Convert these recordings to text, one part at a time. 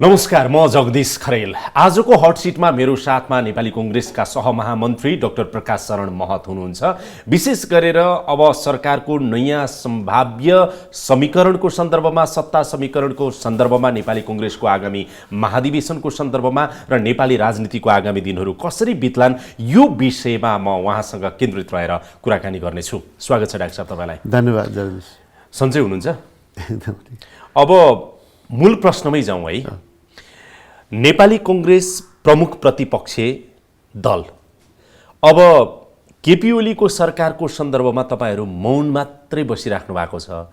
नमस्कार, म जगदीश खरेल। आजको हट सिटमा मेरो साथमा नेपाली कांग्रेसका सहमहामन्त्री डाक्टर प्रकाश शरण महत हुनुहुन्छ। विशेष गरेर अब सरकारको नयाँ सम्भाव्य समीकरणको सन्दर्भमा, सत्ता समीकरणको सन्दर्भमा, नेपाली कांग्रेसको आगामी महाधिवेशनको सन्दर्भमा र नेपाली राजनीतिको आगामी दिनहरू कसरी बित्लान् यो विषयमा म उहाँसँग केन्द्रित रहेर कुराकानी गर्नेछु। स्वागत छ डाक्टर साहब तपाईलाई। धन्यवाद जगदीश। सन्चै हुनुहुन्छ? अब मूल प्रश्नमै जाउँ है। नेपाली कांग्रेस प्रमुख प्रतिपक्षीय दल, अब केपी ओलीको सरकारको सन्दर्भमा तपाईहरू मौन मात्रै बसिराख्नु भएको छ।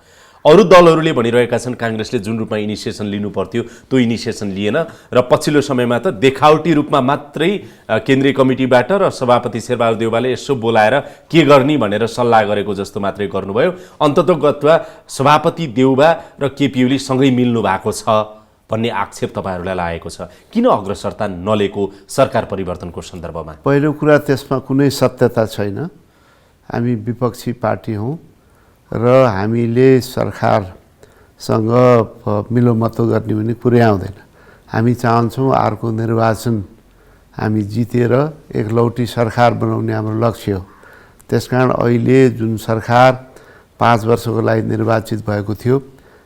अरू दलहरूले भनिरहेका छन् कांग्रेसले जुन रूपमा इनिसिएसन लिनु पर्थ्यो त्यो इनिसिएसन लिएन र पछिल्लो समयमा त देखावटी रूपमा मात्रै केन्द्रीय कमिटीबाट र सभापति शेरबहादुर देउवाले यसो बोलाएर के गर्ने भनेर सल्लाह गरेको जस्तो मात्रै गर्नुभयो। अन्ततोगत्वा सभापति देउवा र केपी ओली सँगै मिल्नु भएको छ भन्ने आक्षेप तपाईहरूलाई लागेको छ। किन अग्रसरता नलिएको सरकार परिवर्तनको सन्दर्भमा? पहिलो कुरा, त्यसमा कुनै सत्यता छैन। हामी विपक्षी पार्टी हौँ र हामीले सरकारसँग मिलोमतो गर्ने भन्ने कुरै आउँदैन। हामी चाहन्छौँ अर्को निर्वाचन हामी जितेर एकलौटी सरकार बनाउने हाम्रो लक्ष्य हो। त्यसकारण अहिले जुन सरकार 5 वर्षको लागि निर्वाचित भएको थियो,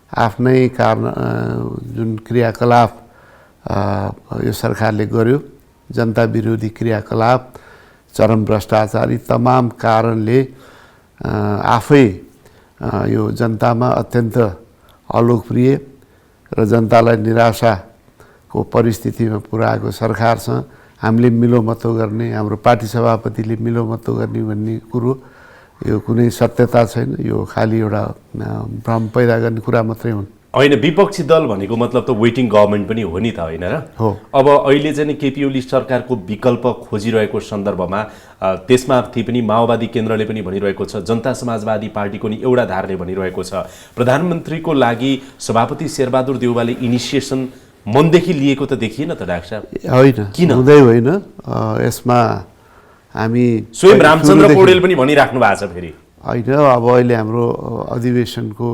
आफ्नै कारण जुन क्रियाकलाप यो सरकारले गर्यो, जनता विरोधी क्रियाकलाप, चरम भ्रष्टाचारी तमाम कारणले आफै यो जनतामा अत्यन्त अलोकप्रिय र जनतालाई निराशाको परिस्थितिमा पुर्याएको सरकारसँग हामीले मिलोमतो गर्ने, हाम्रो पार्टी सभापतिले मिलोमतो गर्ने भन्ने कुरो यो कुनै सत्यता छैन। यो खालि एउटा भ्रम पैदा गर्ने कुरा मात्रै हुन्। होइन, विपक्षी दल भनेको मतलब त वेटिङ गभर्मेन्ट पनि हो नि त, होइन र? हो। अब अहिले चाहिँ केपी ओली सरकारको विकल्प खोजिरहेको सन्दर्भमा त्यसमाथि पनि माओवादी केन्द्रले पनि भनिरहेको छ, जनता समाजवादी पार्टीको नि एउटा धारले भनिरहेको छ प्रधानमन्त्रीको लागि सभापति शेरबहादुर देउवाले इनिसिएसन मनदेखि लिएको त देखिएन त डाक्टर साहब? होइन, किन हुँदै होइन। यसमा हामी स्वयं रामचन्द्र पौडेल पनि भनिराख्नु भएको छ फेरि। होइन, अब अहिले हाम्रो अधिवेशनको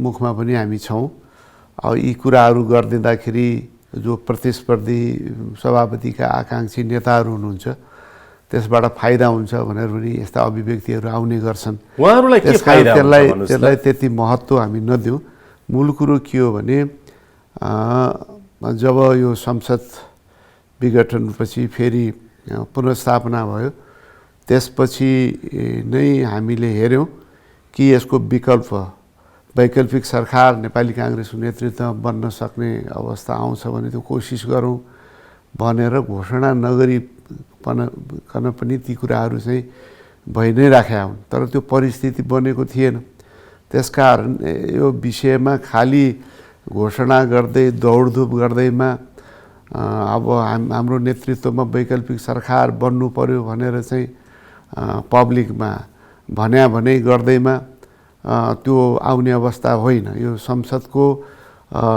मुखमा पनि हामी छौँ। अब यी कुराहरू गरिदिँदाखेरि जो प्रतिस्पर्धी सभापतिका आकाङ्क्षी नेताहरू हुनुहुन्छ त्यसबाट फाइदा हुन्छ भनेर पनि यस्ता अभिव्यक्तिहरू आउने गर्छन्। उहाँहरूलाई के फाइदा हुन्छ? त्यसलाई त्यति महत्त्व हामी नदिउँ। मूल कुरो के हो भने जब यो संसद विघटनपछि फेरि पुनर्स्थापना भयो, त्यसपछि नै हामीले हेऱ्यौँ कि यसको वैकल्पिक सरकार नेपाली कांग्रेसको नेतृत्वमा बन्न सक्ने अवस्था आउँछ भने त्यो कोसिस गरौँ भनेर घोषणा नगरिकन पनि ती कुराहरू चाहिँ भइ नै राखेका हुन्। तर त्यो परिस्थिति बनेको थिएन। त्यसकारण यो विषयमा खालि घोषणा गर्दै दौडधुप गर्दैमा अब हाम्रो नेतृत्वमा वैकल्पिक सरकार बन्नु पर्यो भनेर चाहिँ पब्लिकमा भनाइ गर्दैमा त्यो आउने अवस्था होइन। यो संसदको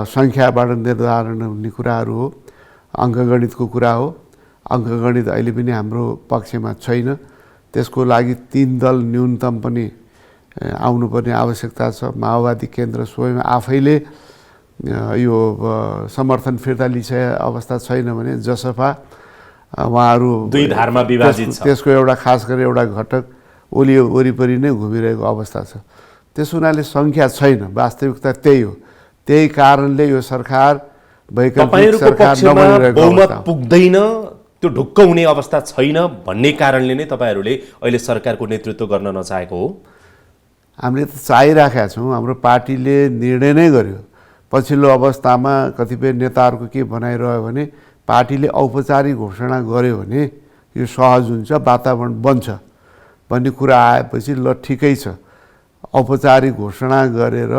सङ्ख्याबाट निर्धारण हुने कुराहरू हो, अङ्कगणितको कुरा हो। अङ्कगणित अहिले पनि हाम्रो पक्षमा छैन। त्यसको लागि 3 दल न्यूनतम पनि आउनुपर्ने आवश्यकता छ। माओवादी केन्द्र स्वयं आफैले यो समर्थन फिर्ता लिइसकेको अवस्था छैन भने जसपा उहाँहरू दुई धारमा विभाजित छ। त्यसको एउटा खास गरी एउटा घटक ओली वरिपरि नै घुमिरहेको अवस्था छ। त्यस हुनाले सङ्ख्या छैन, वास्तविकता त्यही हो। त्यही कारणले यो सरकार वैकल्पिक सरकार नबनिरहेको बहुमत पुग्दैन, त्यो ढुक्क हुने अवस्था छैन भन्ने कारणले नै तपाईहरूले अहिले सरकारको नेतृत्व गर्न नचाहेको हो? हामीले त चाहिराखेका छौँ। हाम्रो पार्टीले निर्णय नै गर्यो। पछिल्लो अवस्थामा कतिपय नेताहरूको के भनाइरह्यो भने पार्टीले औपचारिक घोषणा गर्यो भने यो सहज हुन्छ, वातावरण बन्छ भन्ने कुरा आएपछि ल ठिकै छ, औपचारिक घोषणा गरेर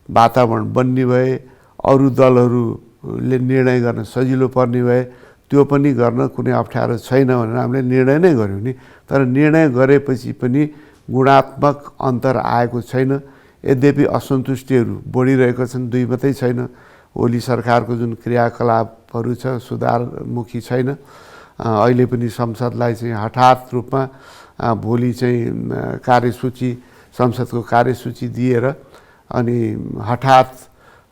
वातावरण बन्ने भए, अरू दलहरूले निर्णय गर्न सजिलो पर्ने भए, त्यो पनि गर्न कुनै अप्ठ्यारो छैन भनेर हामीले निर्णय नै गर्यौँ नि। तर निर्णय गरेपछि पनि गुणात्मक अन्तर आएको छैन। यद्यपि असन्तुष्टिहरू बढिरहेका छन्। 2 मात्रै छैन, ओली सरकारको जुन क्रियाकलापहरू छ सुधारमुखी छैन। अहिले पनि संसदलाई चाहिँ हठात रूपमा भोलि चाहिँ संसदको कार्यसूची दिएर अनि हठात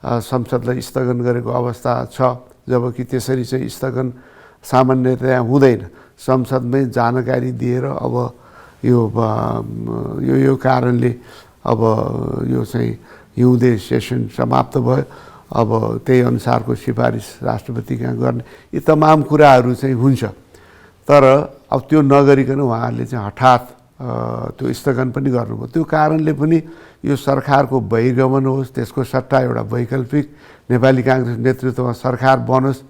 संसदलाई स्थगन गरेको अवस्था छ। जबकि त्यसरी चाहिँ स्थगन सामान्यतया हुँदैन। संसदमै जानकारी दिएर अब यो कारणले अब यो चाहिँ हिउँदे सेसन समाप्त भयो, अब त्यही अनुसारको सिफारिस राष्ट्रपति कहाँ गर्ने, यी तमाम कुराहरू चाहिँ हुन्छ। तर अब त्यो नगरिकन उहाँहरूले चाहिँ हठात त्यो स्थगन पनि गर्नुभयो। त्यो कारणले पनि यो सरकारको बहिर्गमन होस्, त्यसको सट्टा एउटा वैकल्पिक नेपाली काङ्ग्रेस नेतृत्वमा सरकार बनोस्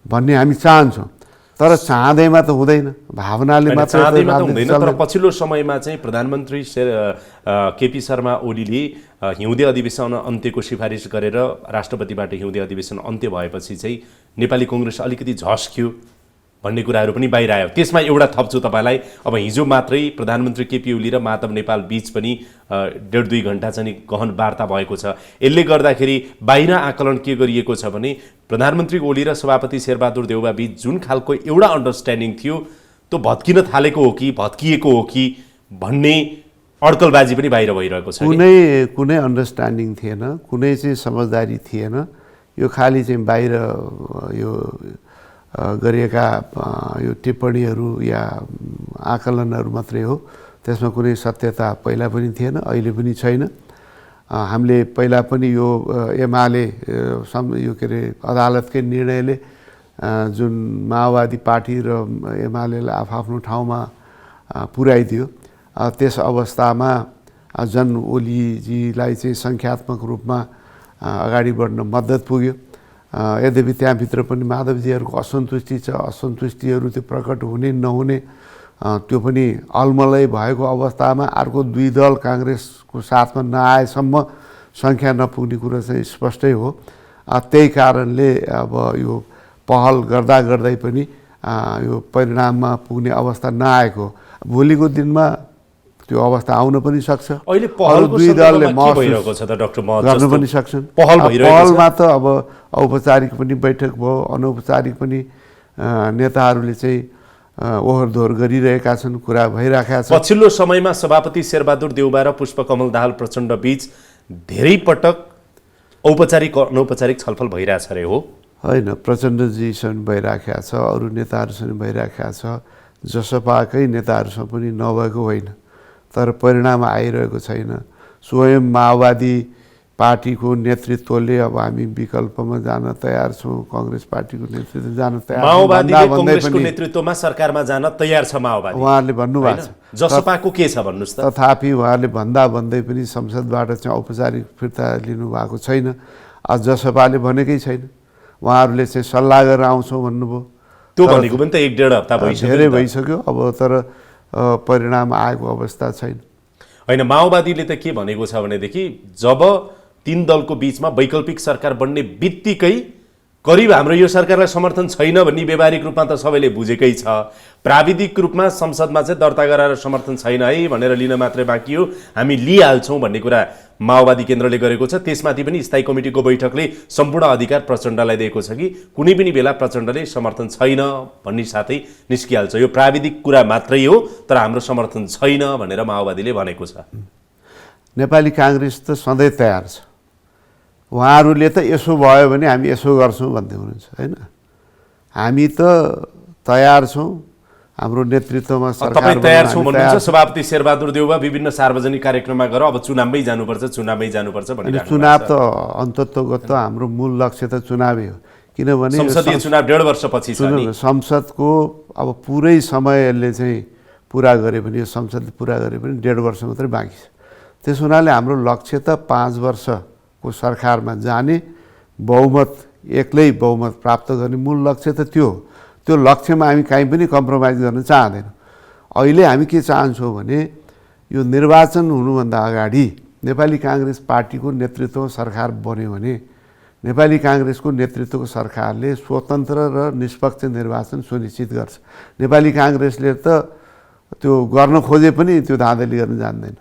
भन्ने हामी चाहन्छौँ। तर चाहँदैमा त हुँदैन, भावनाले मात्र हुँदैन। तर पछिल्लो समयमा चाहिँ प्रधानमन्त्री केपी शर्मा ओलीले हिउँदे अधिवेशन अन्त्यको सिफारिस गरेर राष्ट्रपतिबाट हिउँदे अधिवेशन अन्त्य भएपछि चाहिँ नेपाली कङ्ग्रेस अलिकति झस्क्यो भन्ने कुराहरू पनि बाहिर आयो। त्यसमा एउटा थप्छु तपाईँलाई, अब हिजो मात्रै प्रधानमन्त्री केपी ओली र माधव नेपाल बीच पनि 1.5-2 घण्टा चाहिँ गहन वार्ता भएको छ। यसले गर्दाखेरि बाहिर आकलन के गरिएको छ भने प्रधानमन्त्री ओली र सभापति शेरबहादुर देउवा बीच जुन खालको एउटा अन्डरस्ट्यान्डिङ थियो त्यो भत्किन थालेको हो कि भत्किएको हो कि भन्ने अड्कलबाजी पनि बाहिर भइरहेको छ। कुनै अन्डरस्ट्यान्डिङ थिएन, कुनै चाहिँ समझदारी थिएन। यो खालि चाहिँ बाहिर यो गरिएका यो टिप्पणीहरू या आकलनहरू मात्रै हो। त्यसमा कुनै सत्यता पहिला पनि थिएन, अहिले पनि छैन। हामीले पहिला पनि यो एमाले यो के अरे अदालतकै निर्णयले जुन माओवादी पार्टी र एमालेलाई आफ्नो ठाउँमा पुर्याइदियो, त्यस अवस्थामा जन ओलीजीलाई चाहिँ सङ्ख्यात्मक रूपमा अगाडि बढ्न मद्दत पुग्यो। यद्यपि त्यहाँभित्र पनि माधवजीहरूको असन्तुष्टि छ, असन्तुष्टिहरू त्यो प्रकट हुने नहुने त्यो पनि अलमलै भएको अवस्थामा अर्को 2 दल काङ्ग्रेसको साथमा नआएसम्म सङ्ख्या नपुग्ने कुरा चाहिँ स्पष्टै हो। त्यही कारणले अब यो पहल गर्दा गर्दै पनि यो परिणाममा पुग्ने अवस्था नआएको। भोलिको दिनमा त्यो अवस्था आउन पनि सक्छ। अहिले पहलको 2 दलले भइरहेको छ त डाक्टर महत गर्न पनि सक्छन्। पहलमा त अब औपचारिक पनि बैठक भयो, अनौपचारिक पनि नेताहरूले चाहिँ ओहोर दोहोर गरिरहेका छन्, कुरा भइरहेका छन्। पछिल्लो समयमा सभापति शेरबहादुर देउवा र पुष्पकमल दाहाल प्रचण्ड बीच धेरै पटक औपचारिक अनौपचारिक छलफल भइरहेछ रे हो होइन? प्रचण्डजीसँग भइरहेको छ, अरू नेताहरूसँग भइरहेको छ, जसपाकै नेताहरूसँग पनि नभएको होइन। तर परिणाम आइरहेको छैन। स्वयं माओवादी पार्टीको नेतृत्वले अब हामी विकल्पमा जान तयार छौँ, काङ्ग्रेस पार्टीको नेतृत्व जान तयार छौँ, माओवादीले काङ्ग्रेसको नेतृत्वमा सरकारमा जान तयार छ माओवादी उहाँहरूले भन्नुभएको छ। जसपाको के छ भन्नुस् त? तथापि उहाँहरूले भन्दै पनि संसदबाट चाहिँ औपचारिक फिर्ता लिनुभएको छैन। जसपाले भनेकै छैन, उहाँहरूले चाहिँ सल्लाह गरेर आउँछौँ भन्नुभयो। त्यो भनेको पनि त 1-1.5 हप्ता भइसक्यो, धेरै भइसक्यो। अब तर परिणाम आएको अवस्था छैन। होइन, माओवादीले त के भनेको छ भनेदेखि जब 3 दलको बीचमा वैकल्पिक सरकार बन्ने बित्तिकै करिब हाम्रो यो सरकारलाई समर्थन छैन भन्ने व्यावहारिक रूपमा त सबैले बुझेकै छ। प्राविधिक रूपमा संसदमा चाहिँ दर्ता गराएर समर्थन छैन है भनेर लिन मात्रै बाँकी हो, हामी लिइहाल्छौँ भन्ने कुरा माओवादी केन्द्रले गरेको छ। त्यसमाथि पनि स्थायी कमिटीको बैठकले सम्पूर्ण अधिकार प्रचण्डलाई दिएको छ कि कुनै पनि बेला प्रचण्डले समर्थन छैन भन्ने साथै निस्किहाल्छ। यो प्राविधिक कुरा मात्रै हो, तर हाम्रो समर्थन छैन भनेर माओवादीले भनेको छ। नेपाली काङ्ग्रेस त सधैँ तयार छ। उहाँहरूले त यसो भयो भने हामी यसो गर्छौँ भन्दै हुनुहुन्छ, होइन? हामी त तयार छौँ, हाम्रो नेतृत्वमा सरकार तयार छौँ भन्नुहुन्छ। सभापति शेरबहादुर देउवा विभिन्न सार्वजनिक कार्यक्रममा गएर अब चुनावमै जानुपर्छ भनिरहेको छ। चुनाव त अन्ततोगत हाम्रो मूल लक्ष्य त चुनावै हो, किनभने संसदीय चुनाव 1.5 वर्षपछि छ नि। संसदको अब पुरै समयले चाहिँ पुरा गरे पनि, यो संसदले पुरा गरे पनि 1.5 वर्ष मात्रै बाँकी छ। त्यस हुनाले हाम्रो लक्ष्य त 5 वर्षको सरकारमा जाने, बहुमत एक्लै बहुमत प्राप्त गर्ने मूल लक्ष्य त त्यो हो। त्यो लक्ष्यमा हामी कहीँ पनि कम्प्रोमाइज गर्न चाहँदैनौँ। अहिले हामी के चाहन्छौँ भने यो निर्वाचन हुनुभन्दा अगाडि नेपाली काङ्ग्रेस पार्टीको नेतृत्वमा सरकार बन्यो भने नेपाली काङ्ग्रेसको नेतृत्वको सरकारले स्वतन्त्र र निष्पक्ष निर्वाचन सुनिश्चित गर्छ। नेपाली काङ्ग्रेसले त त्यो गर्न खोजे पनि त्यो धाँधली गर्न जान्दैन।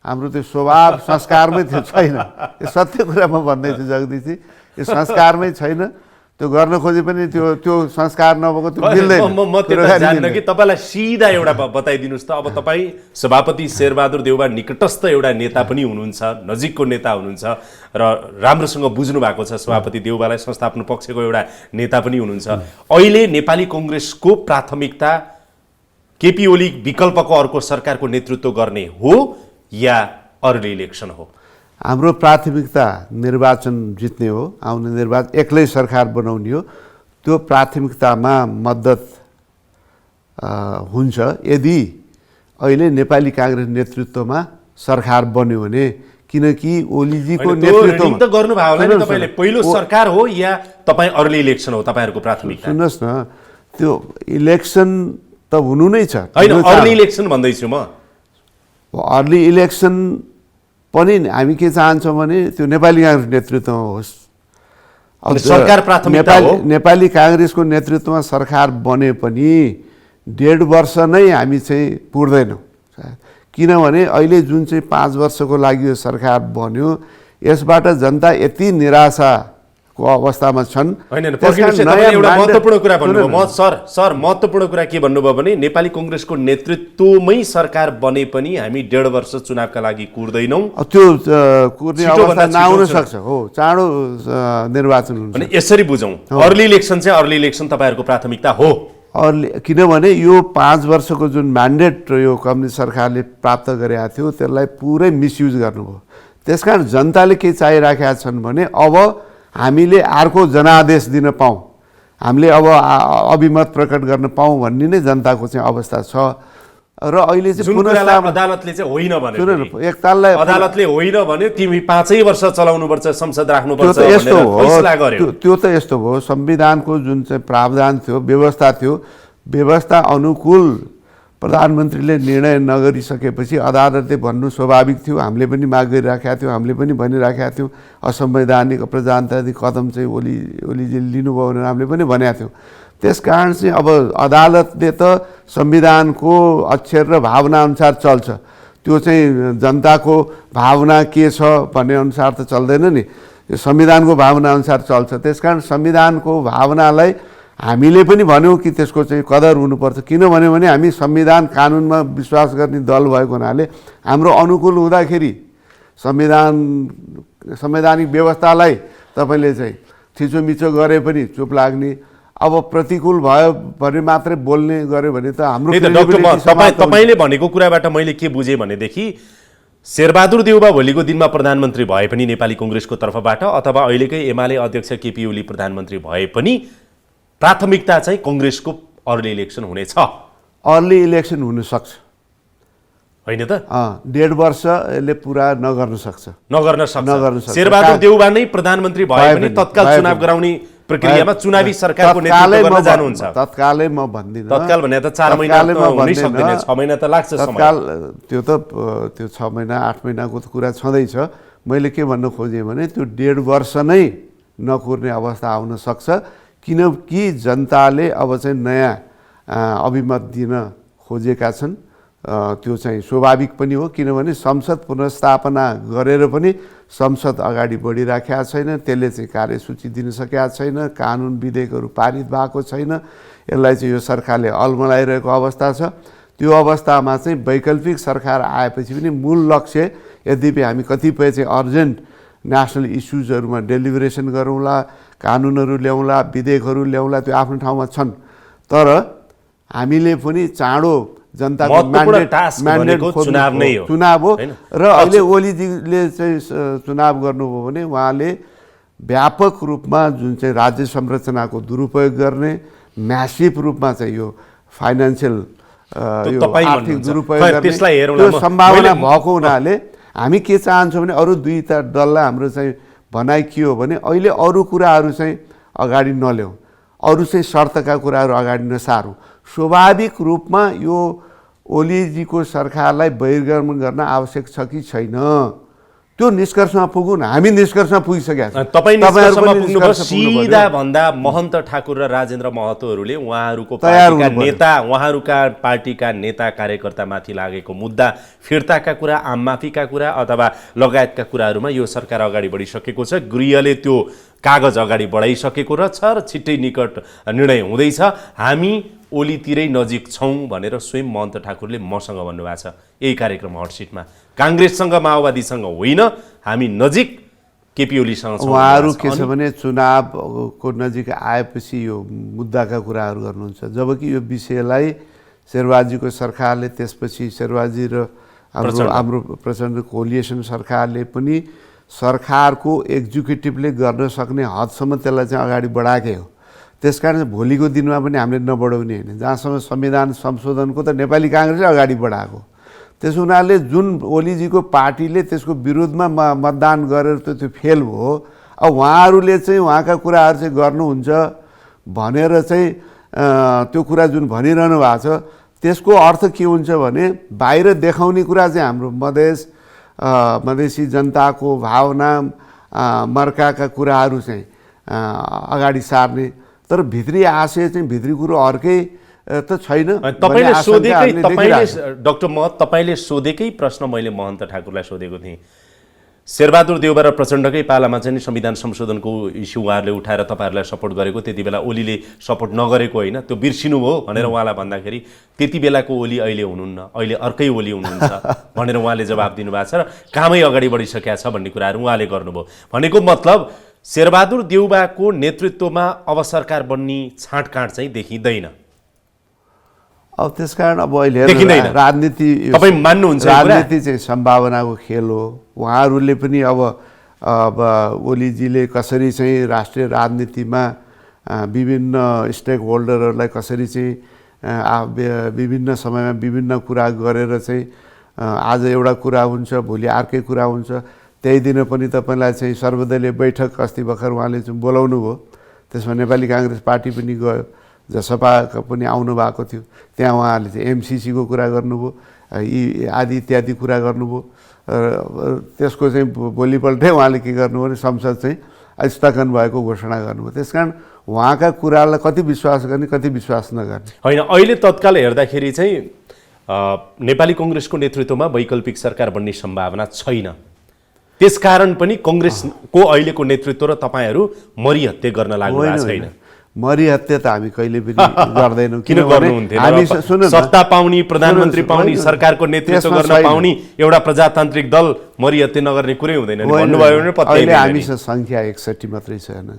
हाम्रो त्यो स्वभाव संस्कारमै छैन। यो सत्य कुरा म भन्दैछु जगदीशजी, यो संस्कारमै छैन। त्यो गर्न खोजे पनि त्यो संस्कार नभएको त्यो मिल्दैन। म त्यता जान्न कि तपाईँलाई सिधा एउटा बताइदिनुहोस् त। अब तपाईँ सभापति शेरबहादुर देउबा निकटस्थ एउटा नेता पनि हुनुहुन्छ, नजिकको नेता हुनुहुन्छ र राम्रोसँग बुझ्नु भएको छ सभापति देउबालाई, संस्थापन पक्षको एउटा नेता पनि हुनुहुन्छ। अहिले नेपाली कङ्ग्रेसको प्राथमिकता केपी ओली विकल्पको अर्को सरकारको नेतृत्व गर्ने हो या अर्ली इलेक्सन हो? हाम्रो प्राथमिकता निर्वाचन जित्ने हो, आउने निर्वाचन एक्लै सरकार बनाउने हो। त्यो प्राथमिकतामा मद्दत हुन्छ यदि अहिले नेपाली काङ्ग्रेस नेतृत्वमा सरकार बन्यो भने, किनकि ओलीजीको नेतृत्वमा त गर्नुभयो होला नि तपाईँले। पहिलो सरकार हो या तपाईँ अर्ली इलेक्सन हो तपाईँहरूको प्राथमिकता? सुन्नुहोस् न, त्यो इलेक्सन त हुनु नै छ। होइन, अर्ली इलेक्सन भन्दैछु म। अर्ली इलेक्सन पनि हामी के चाहन्छौँ भने त्यो नेपाली काङ्ग्रेस नेतृत्वमा होस्। सरकार प्राथमिकता हो। नेपाली काङ्ग्रेसको नेतृत्वमा सरकार बने पनि 1.5 वर्ष नै हामी चाहिँ पुर्दैनौँ, किनभने अहिले जुन चाहिँ 5 वर्षको लागि यो सरकार बन्यो, यसबाट जनता यति निराशाको अवस्थामा छन्। एउटा महत्त्वपूर्ण कुरा भन्नुभयो। महत्त्वपूर्ण कुरा के भन्नुभयो भने नेपाली कङ्ग्रेसको नेतृत्वमै सरकार बने पनि हामी 1.5 वर्ष चुनावका लागि कुर्दैनौँ। त्यो कुर्ने अवस्था नआउन सक्छ। हो, चाँडो निर्वाचन हुन्छ। अनि यसरी बुझौँ, अर्ली इलेक्सन चाहिँ अर्ली इलेक्सन तपाईँहरूको प्राथमिकता हो? किनभने यो 5 वर्षको जुन म्यान्डेट यो कम्युनिस्ट सरकारले प्राप्त गरेका थियो त्यसलाई पुरै मिसयुज गर्नुभयो। त्यसकारण जनताले के चाहिरहेका छन् भने अब हामीले अर्को जनादेश दिन पाऊँ, हामीले अब अभिमत प्रकट गर्न पाऊँ भन्ने नै जनताको चाहिँ अवस्था छ। र अहिले चाहिँ अदालतले चाहिँ होइन भने, एकताललाई अदालतले होइन भने तिमी 5 वर्ष चलाउनुपर्छ, संसद राख्नुपर्छ, त्यो त यस्तो भयो। संविधानको जुन चाहिँ प्रावधान थियो, व्यवस्था थियो, व्यवस्था अनुकूल प्रधानमन्त्रीले निर्णय नगरिसकेपछि अदालतले भन्नु स्वाभाविक थियो। हामीले पनि माग गरिराखेका थियौँ, हामीले पनि भनिराखेका थियौँ असंवैधानिक अप्रजातान्त्रिक कदम चाहिँ ओलीजीले लिनुभयो भनेर हामीले पनि भनेका थियौँ। त्यस कारण चाहिँ अब अदालतले त संविधानको अक्षर र भावना अनुसार चल्छ, त्यो चाहिँ जनताको भावना के छ भन्ने अनुसार त चल्दैन नि, यो संविधानको भावना अनुसार चल्छ। त्यस कारण संविधानको भावनालाई हामीले पनि भन्यौँ कि त्यसको चाहिँ कदर हुनुपर्छ। किन भन्यो भने हामी संविधान कानुनमा विश्वास गर्ने दल भएको हुनाले हाम्रो अनुकूल हुँदाखेरि संवैधानिक व्यवस्थालाई तपाईँले चाहिँ थिचोमिचो गरे पनि चुप लाग्ने, अब प्रतिकूल भयो भने मात्रै बोल्ने गर्यो भने त हाम्रो तपाईँले भनेको कुराबाट मैले के बुझेँ भनेदेखि शेरबहादुर देउबा भोलिको दिनमा प्रधानमन्त्री भए पनि नेपाली कङ्ग्रेसको तर्फबाट अथवा अहिलेकै एमाले अध्यक्ष केपी ओली प्रधानमन्त्री भए पनि प्राथमिकता चाहिँ कङ्ग्रेसको अर्ली इलेक्सन हुनेछ। अर्ली इलेक्सन हुन सक्छ, होइन त? 1.5 वर्ष यसले पुरा नगर्न सक्छ। शेरबहादुर देउबा नै प्रधानमन्त्री भए पनि तत्काल चुनाव गराउने प्रक्रियामा चुनावी सरकारको नेतृत्व गर्न जानुहुन्छ। तत्कालै म भन्दिनँ। तत्काल भने त 4 महिना हुनै सक्दैन, 6 महिना त लाग्छ समय। तत्काल त्यो 6 महिना 8 महिनाको त कुरा छँदैछ। मैले के भन्न खोजेँ भने त्यो 1.5 वर्ष नै नकुर्ने अवस्था आउन सक्छ, किनकि जनताले अब चाहिँ नयाँ अभिमत दिन खोजेका छन्। त्यो चाहिँ स्वाभाविक पनि हो, किनभने संसद पुनर्स्थापना गरेर पनि संसद अगाडि बढिराखेका छैन, त्यसले चाहिँ कार्यसूची दिन सकेका छैन, कानुन विधेयकहरू पारित भएको छैन, यसलाई चाहिँ यो सरकारले अल्मलाइरहेको अवस्था छ। त्यो अवस्थामा चाहिँ वैकल्पिक सरकार आएपछि पनि मूल लक्ष्य यद्यपि हामी कतिपय चाहिँ अर्जेन्ट नेसनल इस्युजहरूमा डेलिभरेसन गरौँला, कानुनहरू ल्याउँला, विधेयकहरू ल्याउँला, त्यो आफ्नो ठाउँमा छन्, तर हामीले पनि चाँडो जनताको म्यान्डेट चुनाव हो। र अहिले ओलीजीले चाहिँ चुनाव गर्नुभयो भने उहाँले व्यापक रूपमा जुन चाहिँ राज्य संरचनाको दुरुपयोग गर्ने, म्यासिभ रूपमा चाहिँ यो फाइनेन्सियल आर्थिक दुरुपयोग गर्ने त्यो सम्भावना भएको हुनाले हामी के चाहन्छौँ भने अरू दुईटा दललाई हाम्रो चाहिँ भनाइ के हो भने अहिले अरू कुराहरू चाहिँ अगाडि नल्याउँ, अरू चाहिँ शर्तका कुराहरू अगाडि नसारौँ। स्वाभाविक रूपमा यो ओलीजीको सरकारलाई बहिर्गमन गर्न आवश्यक छ कि छैन, त्यो निष्कर्षमा पुगौँ न। हामी निष्कर्षमा पुगिसकेका छौँ। तपाईँहरूमा पुग्नुभयो। सिधा भन्दा महन्त ठाकुर र राजेन्द्र महतोहरूले उहाँहरूको उहाँहरूका पार्टीका नेता कार्यकर्तामाथि लागेको मुद्दा फिर्ताका कुरा, आम माफीका कुरा अथवा लगायतका कुराहरूमा यो सरकार अगाडि बढिसकेको छ। गृहले त्यो कागज अगाडि बढाइसकेको रहेछ र छिट्टै निकट निर्णय हुँदैछ, हामी ओलीतिरै नजिक छौँ भनेर स्वयं महन्त ठाकुरले मसँग भन्नुभएको छ यही कार्यक्रम हटसिटमा। काङ्ग्रेससँग माओवादीसँग होइन, हामी नजिक केपी ओलीसँग छौँ। उहाँहरू के छ भने चुनावको नजिक आएपछि यो मुद्दाका कुराहरू गर्नुहुन्छ, जबकि यो विषयलाई शेरबहादुरजीको सरकारले, त्यसपछि शेरबहादुरजी र हाम्रो प्रचण्ड कोलिएसन सरकारले पनि सरकारको एक्जिक्युटिभले गर्न सक्ने हदसम्म त्यसलाई चाहिँ अगाडि बढाएकै हो। त्यसकारण भोलिको दिनमा पनि हामीले नबढाउने होइन। जहाँसम्म संविधान संशोधनको त नेपाली काङ्ग्रेसले अगाडि बढाएको, त्यसो हुनाले जुन ओलीजीको पार्टीले त्यसको विरुद्धमा मतदान गरेर त्यो फेल भयो, अब उहाँहरूले चाहिँ उहाँका कुराहरू चाहिँ गर्नुहुन्छ भनेर चाहिँ त्यो कुरा जुन भनिरहनु भएको छ, त्यसको अर्थ के हुन्छ भने बाहिर देखाउने कुरा चाहिँ हाम्रो मधेसी जनताको भावना मर्काका कुराहरू चाहिँ अगाडि सार्ने, तर भित्री आशय चाहिँ भित्री कुरो अर्कै त छैन। डाक्टर महत, तपाईँले सोधेकै प्रश्न मैले महन्त ठाकुरलाई सोधेको थिएँ। शेरबहादुर देउबा र प्रचण्डकै पालामा चाहिँ संविधान संशोधनको इस्यु उहाँहरूले उठाएर तपाईँहरूलाई सपोर्ट गरेको, त्यति बेला ओलीले सपोर्ट नगरेको होइन, त्यो बिर्सिनु हो भनेर उहाँलाई भन्दाखेरि त्यति बेलाको ओली अहिले हुनुहुन्न, अहिले अर्कै ओली हुनुहुन्छ भनेर उहाँले जवाब दिनुभएको छ र कामै अगाडि बढिसकेका छ भन्ने कुराहरू उहाँले गर्नुभयो। भनेको मतलब शेरबहादुर देउबाको नेतृत्वमा अब सरकार बन्ने छाँटकाँट चाहिँ देखिँदैन। अब त्यसकारण अब अहिले राजनीति तपाईँ मान्नुहुन्छ राजनीति चाहिँ सम्भावनाको खेल हो। उहाँहरूले पनि अब ओलीजीले कसरी चाहिँ राष्ट्रिय राजनीतिमा विभिन्न स्टेक होल्डरहरूलाई कसरी चाहिँ विभिन्न समयमा विभिन्न कुरा गरेर चाहिँ आज एउटा कुरा हुन्छ, भोलि अर्कै कुरा हुन्छ। त्यही दिन पनि तपाईँलाई चाहिँ सर्वदलीय बैठक अस्ति भर्खर उहाँले चाहिँ बोलाउनु भयो, त्यसमा नेपाली काङ्ग्रेस पार्टी पनि गयो, जसपाको पनि आउनु भएको थियो, त्यहाँ उहाँहरूले चाहिँ एमसिसीको कुरा गर्नुभयो, यी आदि इत्यादि कुरा गर्नुभयो। त्यसको चाहिँ भोलिपल्टै उहाँले के गर्नुभयो भने संसद चाहिँ स्थगन भएको घोषणा गर्नुभयो। त्यसकारण उहाँका कुरालाई कति विश्वास गर्ने कति विश्वास नगर्ने होइन। अहिले तत्काल हेर्दाखेरि चाहिँ नेपाली कङ्ग्रेसको नेतृत्वमा वैकल्पिक सरकार बन्ने सम्भावना छैन। त्यसकारण पनि कङ्ग्रेसको अहिलेको नेतृत्व र तपाईँहरू मरिहत्ते गर्न लाग्नु भएको छैन। मरिहत्ते त हामी कहिले पनि गर्दैनौँ। किन गर्नुहुन्थ्यो? सत्ता पाउने, प्रधानमन्त्री पाउने, सरकारको नेतृत्व गर्न पाउने एउटा प्रजातान्त्रिक दल मरिहत्ते नगर्ने कुरै हुँदैन भन्नुभयो भने पत्तै अहिले हामीसँग सङ्ख्या 61 मात्रै छैन,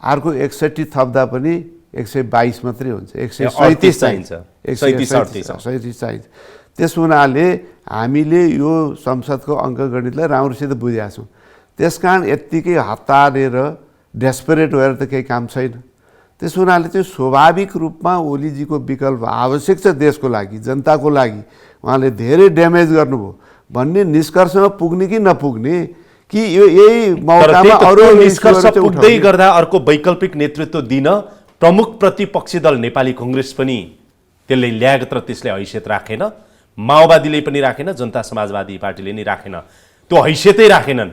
अर्को 61 थप्दा पनि 122 मात्रै हुन्छ, 137 चाहिन्छ, 137 चाहिन्छ। त्यस हुनाले हामीले यो संसदको अङ्कगणितलाई राम्रोसित बुझेका छौँ। त्यसकारण यत्तिकै हतारेर डेस्परेट भएर त केही काम छैन। त्यस हुनाले चाहिँ स्वाभाविक रूपमा ओलीजीको विकल्प आवश्यक छ देशको लागि, जनताको लागि, उहाँले धेरै ड्यामेज गर्नुभयो भन्ने निष्कर्षमा पुग्ने कि नपुग्ने, कि यो यही मौकामा अरू निष्कर्ष पुग्दै गर्दा अर्को वैकल्पिक नेतृत्व दिन प्रमुख प्रतिपक्षी दल नेपाली कङ्ग्रेस पनि त्यसले ल्यागत र त्यसले हैसियत राखेन, माओवादीले पनि राखेन, जनता समाजवादी पार्टीले नि राखेन, त्यो हैसियतै राखेनन्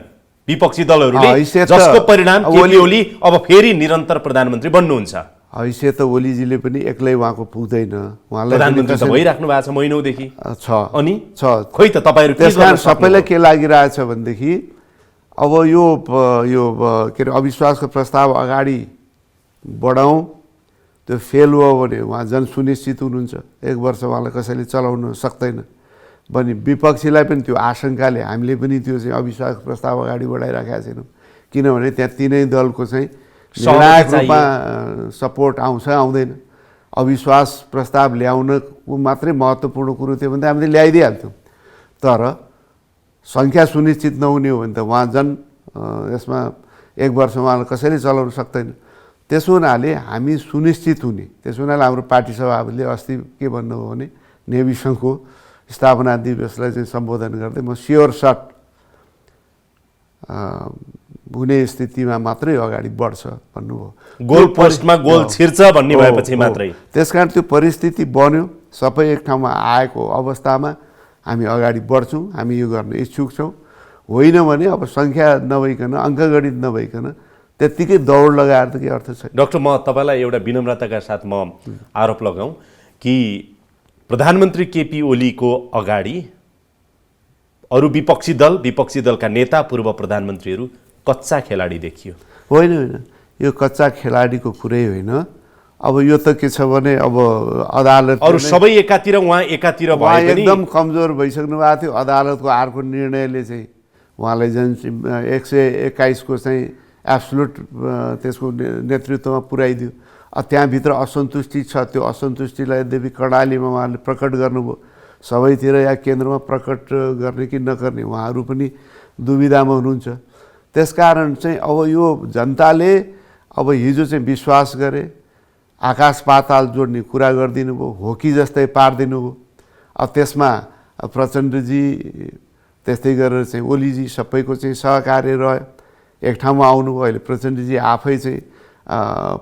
विपक्षी दलहरूले, जसको परिणाम केपी ओली अब फेरि निरन्तर प्रधानमन्त्री बन्नुहुन्छ। हैसियत त ओलीजीले पनि एक्लै उहाँको पुग्दैन, उहाँलाई प्रधानमन्त्री त भइराख्नु भएको छ महिनौदेखि छ। अनि छ खोइ त तपाईँहरू त्यसकारण सबैलाई के लागिरहेछ भनेदेखि अब यो के अरे अविश्वासको प्रस्ताव अगाडि बढाउँ, त्यो फेल भयो भने उहाँ जनसुनिश्चित हुनुहुन्छ, 1 वर्ष उहाँलाई कसैले चलाउन सक्दैन भने विपक्षीलाई पनि त्यो आशंकाले हामीले पनि त्यो चाहिँ अविश्वास प्रस्ताव अगाडि बढाइराखेका छैनौँ। किनभने त्यहाँ तीनै दलको चाहिँ निर्णायक रूपमा सपोर्ट आउँछ आउँदैन। अविश्वास प्रस्ताव ल्याउनको मात्रै महत्त्वपूर्ण कुरो थियो भने त हामीले ल्याइदिइहाल्थ्यौँ, तर सङ्ख्या सुनिश्चित नहुने हो भने त उहाँ यसमा 1 वर्ष उहाँलाई कसैले चलाउन सक्दैन। त्यसो हुनाले हामी सुनिश्चित हुने, त्यसो हुनाले हाम्रो पार्टी सभापतिले अस्ति के भन्नुभयो भने नेभी सङ्घको स्थापना दिवसलाई चाहिँ सम्बोधन गर्दै म स्योर सट हुने स्थितिमा मात्रै अगाडि बढ्छ भन्नुभयो। गोल पोस्टमा गोल छिर्छ भन्ने भएपछि मात्रै। त्यसकारण त्यो परिस्थिति बन्यो, सबै एक ठाउँमा आएको अवस्थामा हामी अगाडि बढ्छौँ, हामी यो गर्न इच्छुक छौँ। होइन भने अब सङ्ख्या नभइकन, अङ्कगणित नभइकन त्यत्तिकै दौड लगाएर त के अर्थ छैन। डाक्टर, म तपाईँलाई एउटा विनम्रताका साथ म आरोप लगाउँ कि प्रधानमन्त्री केपी ओलीको अगाडि अरू विपक्षी दलका नेता, पूर्व प्रधानमन्त्रीहरू कच्चा खेलाडी देखियो। होइन होइन, यो कच्चा खेलाडीको कुरै होइन। अब यो त के छ भने अब अदालत अरू सबै एकातिर उहाँ एकातिर उहाँ भए पनि एकदम कमजोर भइसक्नु भएको थियो। अदालतको अर्को निर्णयले चाहिँ उहाँलाई जुन 121 को चाहिँ एब्सोल्युट त्यसको नेतृत्वमा पुर्याइदियो। त्यहाँभित्र असन्तुष्टि छ, त्यो असन्तुष्टिलाई यद्यपि कर्णालीमा उहाँले प्रकट गर्नुभयो। सबैतिर या केन्द्रमा प्रकट गर्ने कि नगर्ने उहाँहरू पनि दुविधामा हुनुहुन्छ। त्यसकारण चाहिँ अब यो जनताले अब हिजो चाहिँ विश्वास गरे, आकाश पाताल जोड्ने कुरा गरिदिनु भयो, हो कि जस्तै पारिदिनु भयो। अब त्यसमा प्रचण्डजी त्यस्तै गरेर चाहिँ ओलीजी सबैको चाहिँ सहकार्य रह्यो। एक ठाउँमा आउनुभयो, अहिले प्रचण्डजी आफै चाहिँ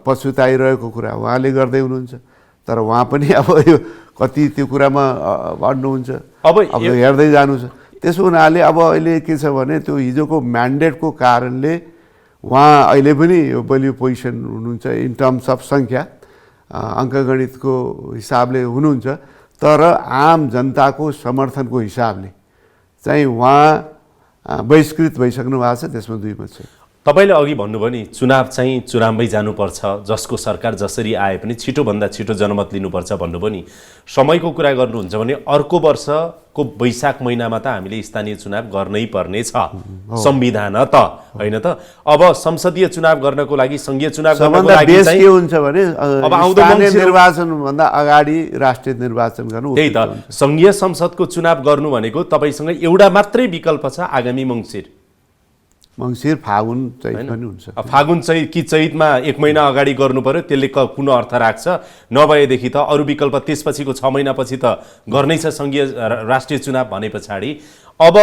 पछुताइरहेको कुरा उहाँले गर्दै हुनुहुन्छ। तर उहाँ पनि अब यो कति त्यो कुरामा अड्नुहुन्छ, अब हेर्दै जानु छ। त्यसो हुनाले अब अहिले के छ भने त्यो हिजोको म्यान्डेटको कारणले उहाँ अहिले पनि यो बलियो पोजिसन हुनुहुन्छ इन टर्म्स अफ सङ्ख्या, अङ्कगणितको हिसाबले हुनुहुन्छ। तर आम जनताको समर्थनको हिसाबले चाहिँ उहाँ बहिष्कृत भइसक्नु भएको छ। त्यसमा दुई मत छ। तपाईँले अघि भन्नुभयो नि चुनाव चाहिँ चुनावमै जानुपर्छ, जसको सरकार जसरी आए पनि छिटोभन्दा छिटो जनमत लिनुपर्छ भन्नुभयो नि। समयको कुरा गर्नुहुन्छ भने अर्को वर्षको वैशाख महिनामा त हामीले स्थानीय चुनाव गर्नै पर्ने छ, संविधान त होइन त। अब संसदीय चुनाव गर्नको लागि, सङ्घीय चुनाव गर्नको लागि चाहिँ के हुन्छ भने अब आउँदो निर्वाचनभन्दा अगाडि राष्ट्रिय निर्वाचन गर्नु। त्यही त, सङ्घीय संसदको चुनाव गर्नु भनेको तपाईँसँग एउटा मात्रै विकल्प छ, आगामी मङ्सिर फागुन चैत पनि हुन्छ। फागुन चैत कि चैतमा एक महिना अगाडि गर्नु पर्यो, त्यसले कुन अर्थ राख्छ? नभएदेखि त अरू विकल्प त्यसपछिको 6 महिनापछि त गर्नै छ सङ्घीय राष्ट्रिय चुनाव भने पछाडि। अब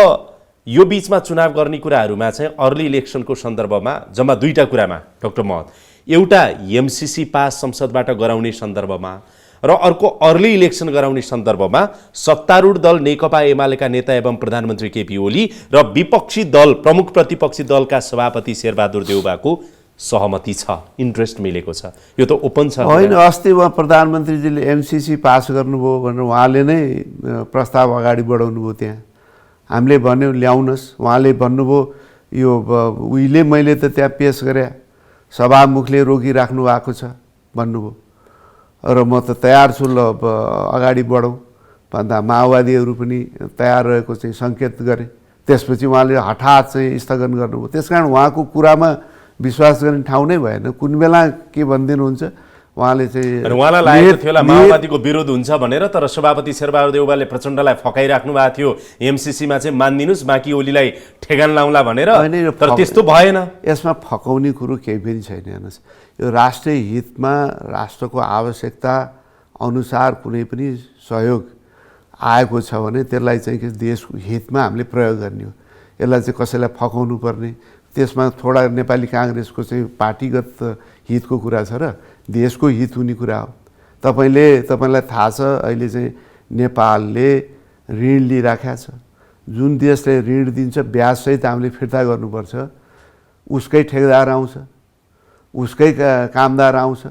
यो बिचमा चुनाव गर्ने कुराहरूमा चाहिँ अर्ली इलेक्सनको सन्दर्भमा जम्मा दुईवटा कुरामा डाक्टर महत, एउटा एमसिसी पास संसदबाट गराउने सन्दर्भमा र अर्को अर्ली इलेक्सन गराउने सन्दर्भमा सत्तारूढ दल नेकपा एमालेका नेता एवं प्रधानमन्त्री केपी ओली र विपक्षी दल प्रमुख प्रतिपक्षी दलका सभापति शेरबहादुर देउवाको सहमति छ, इन्ट्रेस्ट मिलेको छ। यो त ओपन छ होइन। अस्ति उहाँ प्रधानमन्त्रीजीले एमसिसी पास गर्नुभयो भनेर उहाँले नै प्रस्ताव अगाडि बढाउनु भयो। त्यहाँ हामीले भन्यो ल्याउनुहोस्, उहाँले भन्नुभयो यो उहिले मैले त त्यहाँ पेस गरे, सभामुखले रोकिराख्नु भएको छ भन्नुभयो र म त तयार छु, ल अगाडि बढौँ भन्दा माओवादीहरू पनि तयार रहेको चाहिँ सङ्केत गरे। त्यसपछि उहाँले हठात चाहिँ स्थगन गर्नुभयो। त्यसकारण उहाँको कुरामा विश्वास गर्ने ठाउँ नै भएन। कुन बेला के भनिदिनुहुन्छ उहाँले चाहिँ। उहाँलाई लागेको थियो होला माओवादीको विरोध हुन्छ भनेर, तर सभापति शेरबहादुर देउवाले प्रचण्डलाई फकाइराख्नु भएको थियो एमसिसीमा चाहिँ मानिदिनुहोस्, बाँकी ओलीलाई ठेगान लाउँला भनेर, तर त्यस्तो भएन। यसमा फकाउने कुरो केही पनि छैन। हेर्नुहोस्, यो राष्ट्रिय हितमा राष्ट्रको आवश्यकता अनुसार कुनै पनि सहयोग आएको छ भने त्यसलाई चाहिँ देशको हितमा हामीले प्रयोग गर्ने हो। यसलाई चाहिँ कसैलाई फकाउनु पर्ने, त्यसमा थोडा नेपाली काङ्ग्रेसको चाहिँ पार्टीगत हितको कुरा छ र देशको हित हुने कुरा हो। तपाईँलाई थाहा छ अहिले चाहिँ नेपालले ऋण लिइराखेको छ। जुन देशले ऋण दिन्छ ब्याजसहित हामीले फिर्ता गर्नुपर्छ। उसकै ठेकेदार आउँछ, उसकै कामदार आउँछ।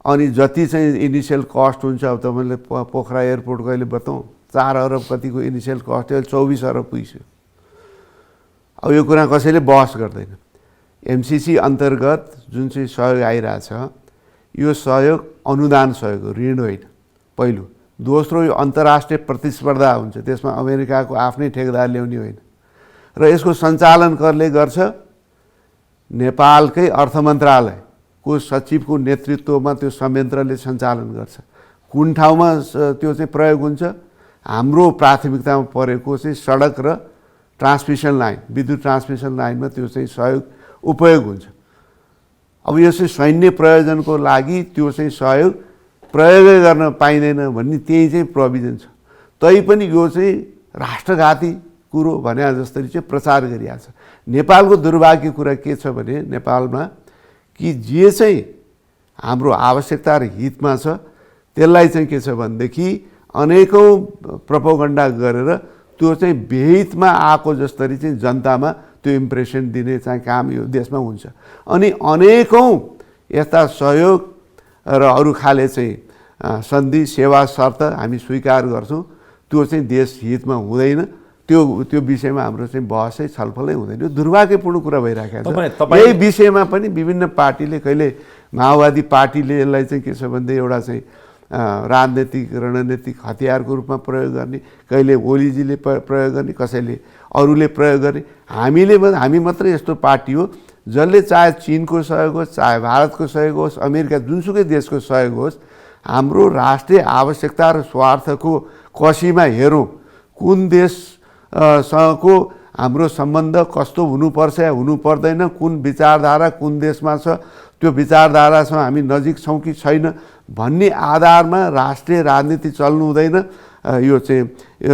अनि जति चाहिँ इनिसियल कस्ट हुन्छ, अब तपाईँले पोखरा एयरपोर्टको अहिले बताउँ 4 अरब कतिको इनिसियल कस्ट, अहिले 24 अरब पुगिसक्यो। अब यो कुरा कसैले बहस गर्दैन। एमसिसी अन्तर्गत जुन चाहिँ सहयोग आइरहेछ यो सहयोग अनुदान सहयोग हो, ऋण होइन पहिलो। दोस्रो, यो अन्तर्राष्ट्रिय प्रतिस्पर्धा हुन्छ, त्यसमा अमेरिकाको आफ्नै ठेकेदार ल्याउने होइन र यसको सञ्चालन कसले गर्छ? नेपालकै अर्थ मन्त्रालयको सचिवको नेतृत्वमा त्यो संयन्त्रले सञ्चालन गर्छ। कुन ठाउँमा त्यो चाहिँ प्रयोग हुन्छ? हाम्रो प्राथमिकतामा परेको चाहिँ सडक र ट्रान्समिसन लाइन, विद्युत ट्रान्समिसन लाइनमा त्यो चाहिँ सहयोग उपयोग हुन्छ। अब यो चाहिँ सैन्य प्रयोजनको लागि त्यो चाहिँ सहयोग प्रयोगै गर्न पाइँदैन भन्ने त्यही चाहिँ प्रोभिजन छ। तैपनि यो चाहिँ राष्ट्रघाती कुरो भने जसरी चाहिँ प्रचार गरिएको छ। नेपालको दुर्भाग्य कुरा के छ भने नेपालमा कि जे चाहिँ हाम्रो आवश्यकता र हितमा छ त्यसलाई चाहिँ के छ भनेदेखि अनेकौँ प्रोपोगन्डा गरेर त्यो चाहिँ बेहितमा आएको जसरी चाहिँ जनतामा त्यो इम्प्रेसन दिने चाहिँ काम यो देशमा हुन्छ। अनि अनेकौँ यस्ता सहयोग र अरू खाले चाहिँ सन्धि सेवा शर्त हामी स्वीकार गर्छौँ, त्यो चाहिँ देश हितमा हुँदैन। त्यो विषयमा हाम्रो चाहिँ बहसै छलफलै हुँदैन। यो दुर्भाग्यपूर्ण कुरा भइराखेको छ। यही विषयमा पनि विभिन्न पार्टीले, कहिले माओवादी पार्टीले यसलाई चाहिँ के छ भन्दै एउटा चाहिँ राजनैतिक रणनीतिक हतियारको रूपमा प्रयोग गर्ने, कहिले ओलीजीले प्रयोग गर्ने, कसैले अरूले प्रयोग गर्ने। हामी मात्रै यस्तो पार्टी हो जसले चाहे चीनको सहयोग होस्, चाहे भारतको सहयोग होस्, अमेरिका जुनसुकै देशको सहयोग होस्, हाम्रो राष्ट्रिय आवश्यकता र स्वार्थको कसीमा हेरौँ कुन देशसँगको हाम्रो सम्बन्ध कस्तो हुनुपर्छ या हुनु पर्दैन, कुन विचारधारा कुन देशमा छ, त्यो विचारधारासँग हामी नजिक छौँ कि छैन भन्ने आधारमा राष्ट्रिय राजनीति चल्नु हुँदैन। यो चाहिँ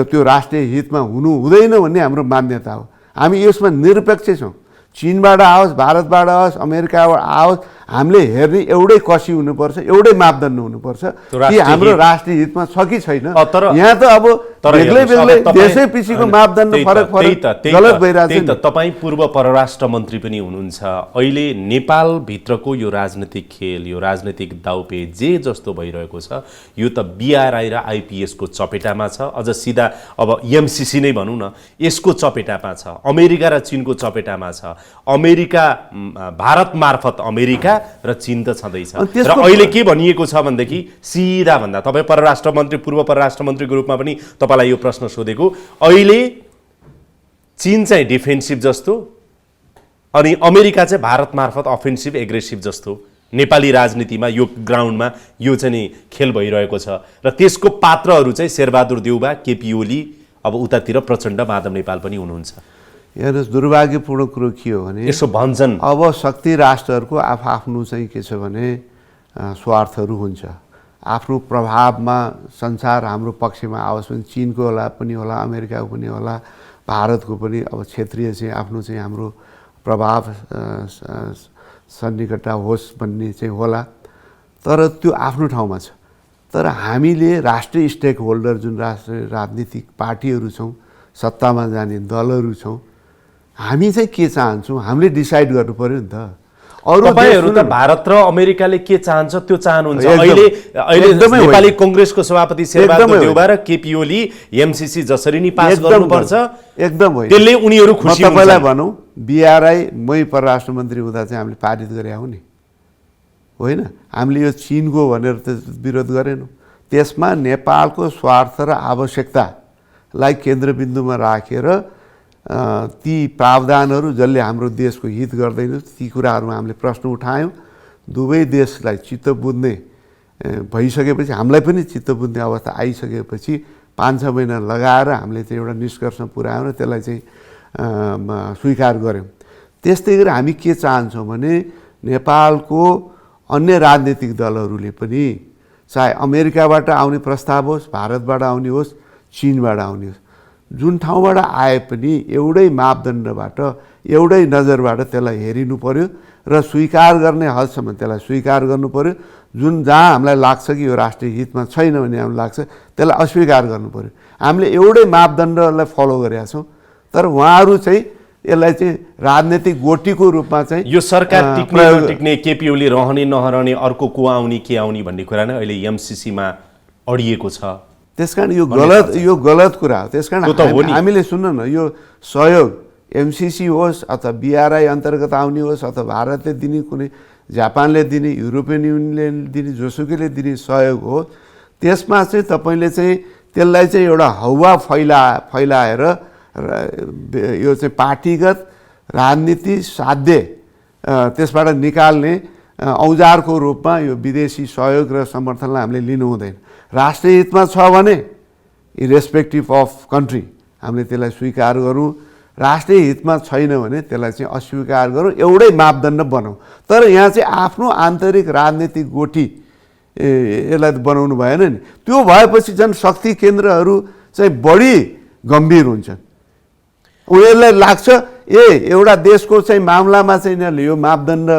त्यो राष्ट्रिय हितमा हुनु हुँदैन भन्ने हाम्रो मान्यता हो। हामी यसमा निरपेक्ष छौँ। चीनबाट आओस्, भारतबाट आओस्, अमेरिकाबाट आओस्, हामीले हेर्ने एउटै कसी हुनुपर्छ, एउटै मापदण्ड हुनुपर्छ कि हाम्रो राष्ट्रिय हितमा छ कि छैन। यहाँ त अब बेग्लै बेग्लै देशै पछिको मापदण्ड फरक गलत भइरहेछ। तपाईँ पूर्व परराष्ट्र मन्त्री पनि हुनुहुन्छ। अहिले नेपालभित्रको यो राजनीतिक खेल, यो राजनीतिक दाउपे जे जस्तो भइरहेको छ, यो त BRI र IPSको चपेटामा छ। अझ सिधा अब MCC नै भनौँ न, यसको चपेटामा छ। अमेरिका र चीनको चपेटामा छ। अमेरिका, भारत मार्फत अमेरिका र चीन त छँदैछ। र अहिले के भनिएको छ भनेदेखि सिधा भन्दा, तपाईँ परराष्ट्र मन्त्री, पूर्व परराष्ट्र मन्त्रीको रूपमा पनि तपाईँलाई यो प्रश्न सोधेको, अहिले चीन चाहिँ डिफेन्सिभ जस्तो अनि अमेरिका चाहिँ भारत मार्फत अफेन्सिभ एग्रेसिभ जस्तो नेपाली राजनीतिमा यो ग्राउन्डमा यो चाहिँ नि खेल भइरहेको छ। र त्यसको पात्रहरू चाहिँ शेरबहादुर देउबा, KP ओली, अब उतातिर प्रचण्ड माधव नेपाल पनि हुनुहुन्छ। हेर्नुहोस्, दुर्भाग्यपूर्ण कुरो के हो भने यसो भन्छन् अब शक्ति राष्ट्रहरूको आफ्नो चाहिँ के छ भने स्वार्थहरू हुन्छ। आफ्नो प्रभावमा संसार हाम्रो पक्षमा आओस् भने चीनको होला पनि होला, अमेरिकाको पनि होला, भारतको पनि अब क्षेत्रीय चाहिँ आफ्नो चाहिँ हाम्रो प्रभाव सन्निकटता होस् भन्ने चाहिँ होला। तर त्यो आफ्नो ठाउँमा छ। तर हामीले राष्ट्रिय स्टेक होल्डर जुन राष्ट्रिय राजनीतिक पार्टीहरू छौँ, सत्तामा जाने दलहरू छौँ, हामी चाहिँ के चाहन्छौँ हामीले डिसाइड गर्नु पर्यो नि त। तपाईहरु त भारत र अमेरिकाले के चाहन्छ त्यो चाहनुहुन्छ। अहिले नेपाली कांग्रेसको सभापति शेरबहादुर देउबा र KP ओली MCC जसरी नि पास गर्नुपर्छ एकदम होइन, त्यसले उनीहरु खुसी हुन्छन्। तपाईलाई भनौं BRI मै परराष्ट्र मन्त्री हुँदा चाहिँ हामीले पारित गरे हो नि, होइन? हामीले यो चीनको भनेर त विरोध गरेनौं। त्यसमा नेपालको स्वार्थ र आवश्यकतालाई केन्द्रबिन्दुमा राखेर ती प्रावधानहरू जसले हाम्रो देशको हित गर्दैन ती कुराहरूमा हामीले प्रश्न उठायौं। दुवै देशलाई चित्त बुझ्ने भइसकेपछि, हामीलाई पनि चित्त बुझ्ने अवस्था आइसकेपछि 5-6 महिना लगाएर हामीले चाहिँ एउटा निष्कर्षमा पुर्यायौं र त्यसलाई चाहिँ स्वीकार गर्यौं। त्यस्तै गरी हामी के चाहन्छौँ भने नेपालको अन्य राजनीतिक दलहरूले पनि, चाहे अमेरिकाबाट आउने प्रस्ताव होस्, भारतबाट आउने होस्, चीनबाट आउने होस्, जुन ठाउँबाट आए पनि एउटै मापदण्डबाट एउटै नजरबाट त्यसलाई हेरिनु पर्यो र स्वीकार गर्ने हदसम्म त्यसलाई स्वीकार गर्नु पर्यो। जुन जहाँ हामीलाई लाग्छ कि यो राष्ट्रिय हितमा छैन भन्ने हामीलाई लाग्छ त्यसलाई अस्वीकार गर्नु पर्यो। हामीले एउटै मापदण्डलाई फलो गरेका छौँ। तर उहाँहरू चाहिँ यसलाई चाहिँ राजनीतिक गोटीको रूपमा चाहिँ यो सरकार टिक्ने नटिक्ने, KP ओली रहने नहरने, अर्को को आउने के आउने भन्ने कुरा नै अहिले MCC मा अडिएको छ। त्यसकारण यो गलत कुरा हो। त्यसकारण हामीले सुन्नु न, यो सहयोग MCC होस् अथवा BRI अन्तर्गत आउने होस् अथवा भारतले दिने, कुनै जापानले दिने, युरोपियन युनियनले दिने, जोसुकैले दिने सहयोग हो, त्यसमा चाहिँ तपाईले चाहिँ त्यसलाई चाहिँ एउटा हौवा फैलाएर यो चाहिँ पार्टीगत राजनीति साध्य त्यसबाट निकाल्ने औजारको रूपमा यो विदेशी सहयोग र समर्थनलाई हामीले लिनु हुँदैन। राष्ट्रिय हितमा छ भने इरेस्पेक्टिभ अफ कन्ट्री हामीले त्यसलाई स्वीकार गरौँ, राष्ट्रिय हितमा छैन भने त्यसलाई चाहिँ अस्वीकार गरौँ, एउटै मापदण्ड बनाऊ। तर यहाँ चाहिँ आफ्नो आन्तरिक राजनीतिक गोठी यसलाई बनाउनु भएन नि। त्यो भएपछि झन् शक्ति केन्द्रहरू चाहिँ बढी गम्भीर हुन्छन्। उनीहरूलाई लाग्छ एउटा देशको चाहिँ मामलामा चाहिँ यिनीहरूले यो मापदण्ड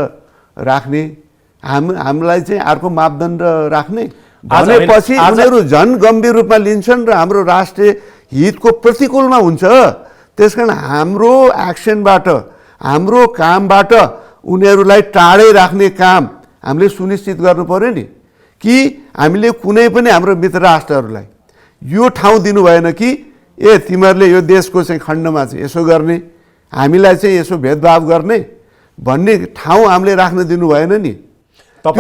राख्ने, हामीलाई चाहिँ अर्को मापदण्ड राख्ने भनेपछि उनीहरू झन् गम्भीर रूपमा लिन्छन् र हाम्रो राष्ट्रिय हितको प्रतिकूलमा हुन्छ। त्यसकारण हाम्रो एक्सनबाट, हाम्रो कामबाट उनीहरूलाई टाढै राख्ने काम हामीले सुनिश्चित गर्नु पर्यो नि। कि हामीले कुनै पनि हाम्रो मित्र राष्ट्रहरूलाई यो ठाउँ दिनु भएन कि तिमीहरूले यो देशको चाहिँ खण्डमा चाहिँ यसो गर्ने, हामीलाई चाहिँ यसो भेदभाव गर्ने भन्ने ठाउँ हामीले राख्न दिनु भएन नि। जब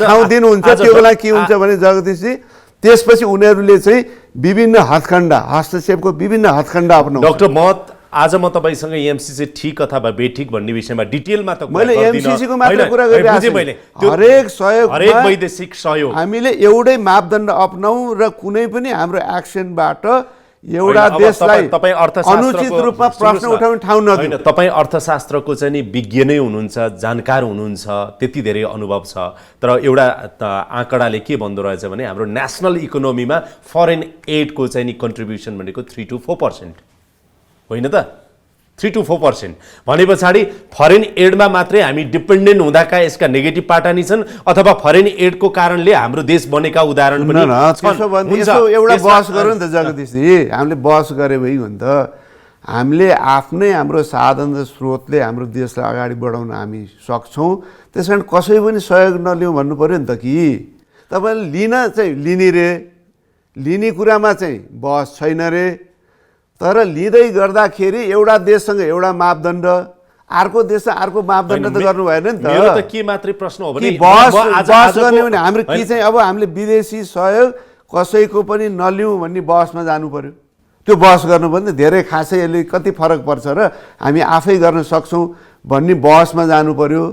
ठाउँ दिनुहुन्छ त्यो बेला के हुन्छ भने जगदीशजी, त्यसपछि उनीहरूले चाहिँ विभिन्न हथकण्डा, हस्तक्षेपको विभिन्न हथकण्डा अपनाउँछ। डाक्टर आज म तपाईँसँग एमसीसी ठिक अथवा बेठिक भन्ने विषयमा डिटेलमा त मैले एमसीसी को मात्र कुरा गरिरहेको छु। हरेक सहयोग, हरेक वैदेशिक सहयोग हामीले एउटै मापदण्ड अपनाउँ र कुनै पनि हाम्रो एक्सनबाट एउटा देशलाई अनुचित रूपमा प्रश्न उठाउने ठाउँ नदिनु। तपाईँ अर्थशास्त्रको चाहिँ नि विज्ञ नै हुनुहुन्छ, जानकार हुनुहुन्छ, त्यति धेरै अनुभव छ। तर एउटा आँकडाले के भन्दो रहेछ भने हाम्रो नेसनल इकोनोमीमा फरेन एडको चाहिँ नि कन्ट्रिब्युसन भनेको 3 to 4% होइन त, 3 to 4% भने पछाडि फरेन एडमा मात्रै हामी डिपेन्डेन्ट हुँदाका यसका नेगेटिभ पाटा नि छन्, अथवा फरेन एडको कारणले हाम्रो देश बनेका उदाहरण पनि छन्। यसो एउटा बहस गरौँ नि त जगदीशजी, हामीले बहस गरे भइ हो नि त। हामीले आफ्नै हाम्रो साधन र स्रोतले हाम्रो देशलाई अगाडि बढाउन हामी सक्छौँ। त्यस कारण कसै पनि सहयोग नलिउँ भन्नु पऱ्यो नि त कि। तपाईँले लिन चाहिँ लिने रे, लिने कुरामा चाहिँ बहस छैन रे, तर लिँदै गर्दाखेरि एउटा देशसँग एउटा मापदण्ड, अर्को देशसँग अर्को मापदण्ड त गर्नु भएन नि त। मेरो त के मात्रै प्रश्न हो भने बहस गर्ने भने हाम्रो के चाहिँ अब हामीले विदेशी सहयोग कसैको पनि नलिउँ भन्ने बहसमा जानु पर्यो। त्यो बहस गर्नु पनि धेरै खासै यसले कति फरक पर्छ र हामी आफै गर्न सक्छौँ भन्ने बहसमा जानु पर्यो।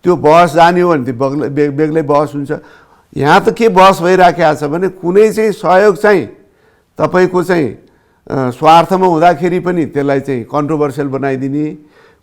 त्यो बहस जाने हो भने त्यो बेग्लै बहस हुन्छ। यहाँ त के बहस भइराखेको छ भने कुनै चाहिँ सहयोग चाहिँ तपाईँको चाहिँ स्वार्थमा हुँदाखेरि पनि त्यसलाई चाहिँ कन्ट्रोभर्सियल बनाइदिने,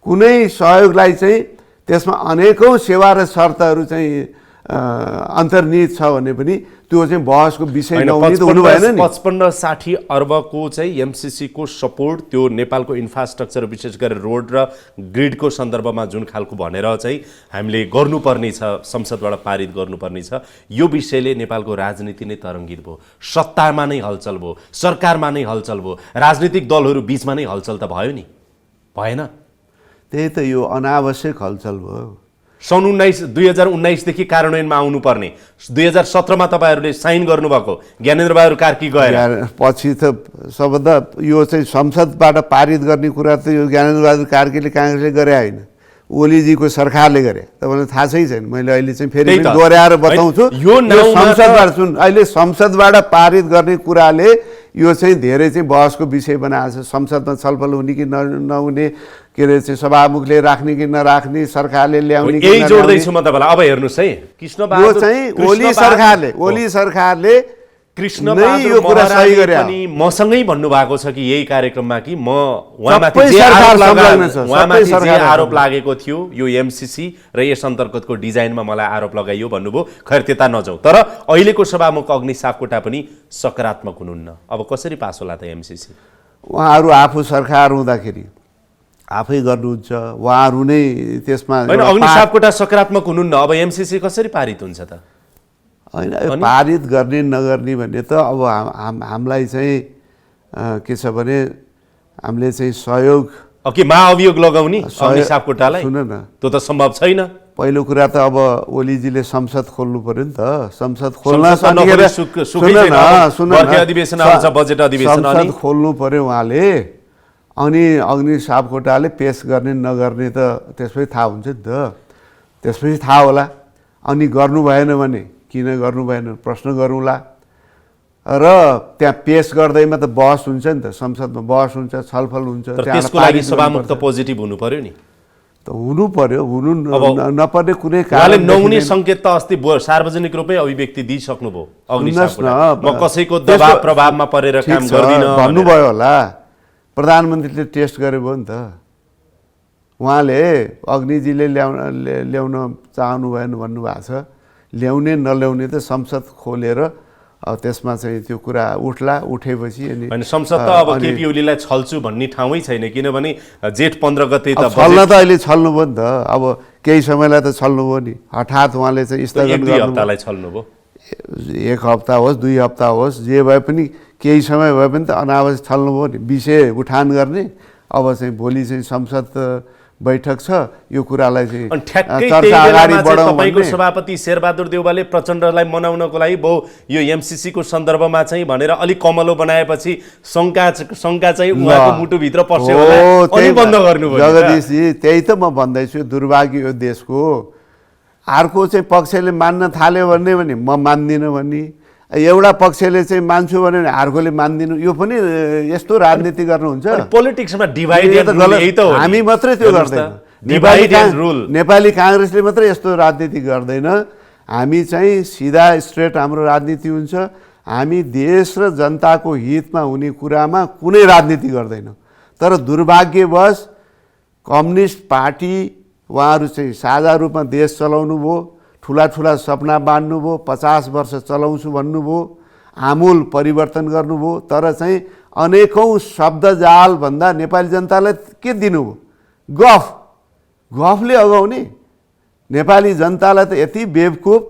कुनै सहयोगलाई चाहिँ त्यसमा अनेकौँ सेवा र शर्तहरू चाहिँ अन्तर्निहित छ भने पनि त्यो चाहिँ बहसको विषय नहुने त हुनु भएन नि। 55-60 अर्बको चाहिँ एमसीसीको सपोर्ट त्यो नेपालको इन्फ्रास्ट्रक्चर विशेष गरेर रोड र ग्रिडको सन्दर्भमा जुन खालको भनेर चाहिँ हामीले गर्नुपर्ने छ, संसदबाट पारित गर्नुपर्ने छ, यो विषयले नेपालको राजनीति नै तरङ्गित भयो, सत्तामा नै हलचल भयो, सरकारमा नै हलचल भयो, राजनीतिक दलहरू बिचमा नै हलचल त भयो नि, भएन? त्यही त यो अनावश्यक हलचल भयो। सन् 2019 देखि कार्यान्वयनमा आउनुपर्ने 2017 मा तपाईँहरूले साइन गर्नुभएको ज्ञानेन्द्र बहादुर कार्की गएर पछि त सबभन्दा यो चाहिँ संसदबाट पारित गर्ने कुरा त यो ज्ञानेन्द्र बहादुर कार्कीले काङ्ग्रेसले गरे होइन, ओलीजीको सरकारले गरे। तपाईँलाई थाहा छैन, मैले अहिले चाहिँ फेरि दोहोऱ्याएर बताउँछु। यो संसदबाट सुन, अहिले संसदबाट पारित गर्ने कुराले यो चाहिँ धेरै चाहिँ बहसको विषय बनाएको छ। संसदमा छलफल हुने कि नहुने, के अरे चाहिँ सभामुखले राख्ने कि नराख्ने, सरकारले ल्याउने कि यही जोड्दैछु म तपाईँलाई। अब हेर्नुहोस् है, यो चाहिँ ओली सरकारले कृष्ण बहादुर महराले पनि मसँगै भन्नुभएको छ कि यही कार्यक्रममा कि म उहाँमाथि जे आरोप लागेको थियो यो एमसीसी र यस अन्तर्गतको डिजाइनमा मलाई आरोप लगाइयो भन्नुभयो। खैर त्यता नजाउँ, तर अहिलेको सभामुख अग्नि सापकोटा पनि सकारात्मक हुनुहुन्न। अब कसरी पास होला त एमसीसी? उहाँहरू आफू सरकार हुँदाखेरि आफै गर्नुहुन्छ, उहाँहरू नै त्यसमा होइन। अग्नि सापकोटा सकारात्मक हुनुहुन्न, अब एमसीसी कसरी पारित हुन्छ त? होइन, पारित गर्ने नगर्ने भन्ने त अब हामीलाई चाहिँ के छ भने हामीले चाहिँ सहयोग के महाअभियोग लगाउने अग्नि सापकोटालाई? सुन न, त्यो त सम्भव छैन। पहिलो कुरा त अब ओलीजीले संसद खोल्नु पर्यो नि त। संसद खोल्नु पर्यो उहाँले, अनि अग्नि सापकोटाले पेस गर्ने नगर्ने त त्यसपछि थाहा हुन्छ नि त, त्यसपछि थाहा होला। अनि गर्नु भएन भने किन गर्नु भएन प्रश्न गरौँला। र त्यहाँ पेस गर्दैमा त बहस हुन्छ नि त, संसदमा बहस हुन्छ, छलफल हुन्छ। त्यसको लागि सभामुख त पोजिटिभ हुनु पर्यो नि। त हुनु पर्यो, हुनु नपर्ने कुनै कारण नहुने सङ्केत त अस्ति सार्वजनिक रूपमै अभिव्यक्ति दिइसक्नुभयो। अग्नि सापकोटा म कसैको दबाब प्रभावमा परेर काम गर्दिन भन्नुभयो होला। प्रधानमन्त्रीले टेस्ट गरे भयो नि त। उहाँले अग्निजीले ल्याउन चाहनु भएन भन्नुभएको छ। ल्याउने नल्याउने त संसद खोलेर त्यसमा चाहिँ त्यो कुरा उठ्ला। उठेपछि अनि संसद त अब केपी ओलीलाई छल्छु भन्ने ठाउँै छैन, किनभने जेठ 15 गते त छल्न त अहिले छल्नु भयो नि त। अब केही समयलाई त छल्नु भयो नि, हठात उहाँले चाहिँ स्थगन गर्नु, 1 हप्तालाई छल्नु भयो। 1 हप्ता होस् 2 हप्ता होस् जे भए पनि केही समय भए पनि त अनावश्यक छल्नु भयो नि। विषय उठान गर्ने, अब चाहिँ भोलि चाहिँ संसद बैठक छ, यो कुरालाई चाहिँ अनि ठ्याक्कै चर्चा त्यही अगाडि बेलामा चाहिँ बढाउँ तपाईको भन्ने। सभापति शेरबहादुर देउवाले प्रचण्डलाई मनाउनको लागि यो एमसीसी को सन्दर्भमा चाहिँ भनेर अलिक कमलो बनाएपछि शङ्का चाहिँ उहाँको मुटुभित्र पस्यो होला, अनि बन्द गर्नुभयो। जगदीशजी, त्यही त म भन्दैछु, दुर्भाग्य यो देशको। अर्को चाहिँ पक्षले मान्न थाल्यो भने म मान्दिनँ भन्ने, एउटा पक्षले चाहिँ मान्छु भने अर्कोले मान्दिनँ, यो पनि यस्तो राजनीति गर्नुहुन्छ। पोलिटिक्समा डिभाइड एन्ड रुल यही त हो। हामी मात्रै त्यो गर्दैन, डिभाइड एन्ड रुल। नेपाली काङ्ग्रेसले मात्रै यस्तो राजनीति गर्दैन। हामी चाहिँ सिधा स्ट्रेट हाम्रो राजनीति हुन्छ। हामी देश र जनताको हितमा हुने कुरामा कुनै राजनीति गर्दैनौँ। तर दुर्भाग्यवश कम्युनिस्ट पार्टी उहाँहरू चाहिँ साझा रूपमा देश चलाउनु भयो, ठुला ठुला सपना बाँड्नुभयो, 50 वर्ष चलाउँछु भन्नुभयो, आमूल परिवर्तन गर्नुभयो, तर चाहिँ अनेकौँ शब्दजाल भन्दा नेपाली जनतालाई के दिनुभयो? गफले अगाउने। नेपाली जनतालाई त यति बेवकुफ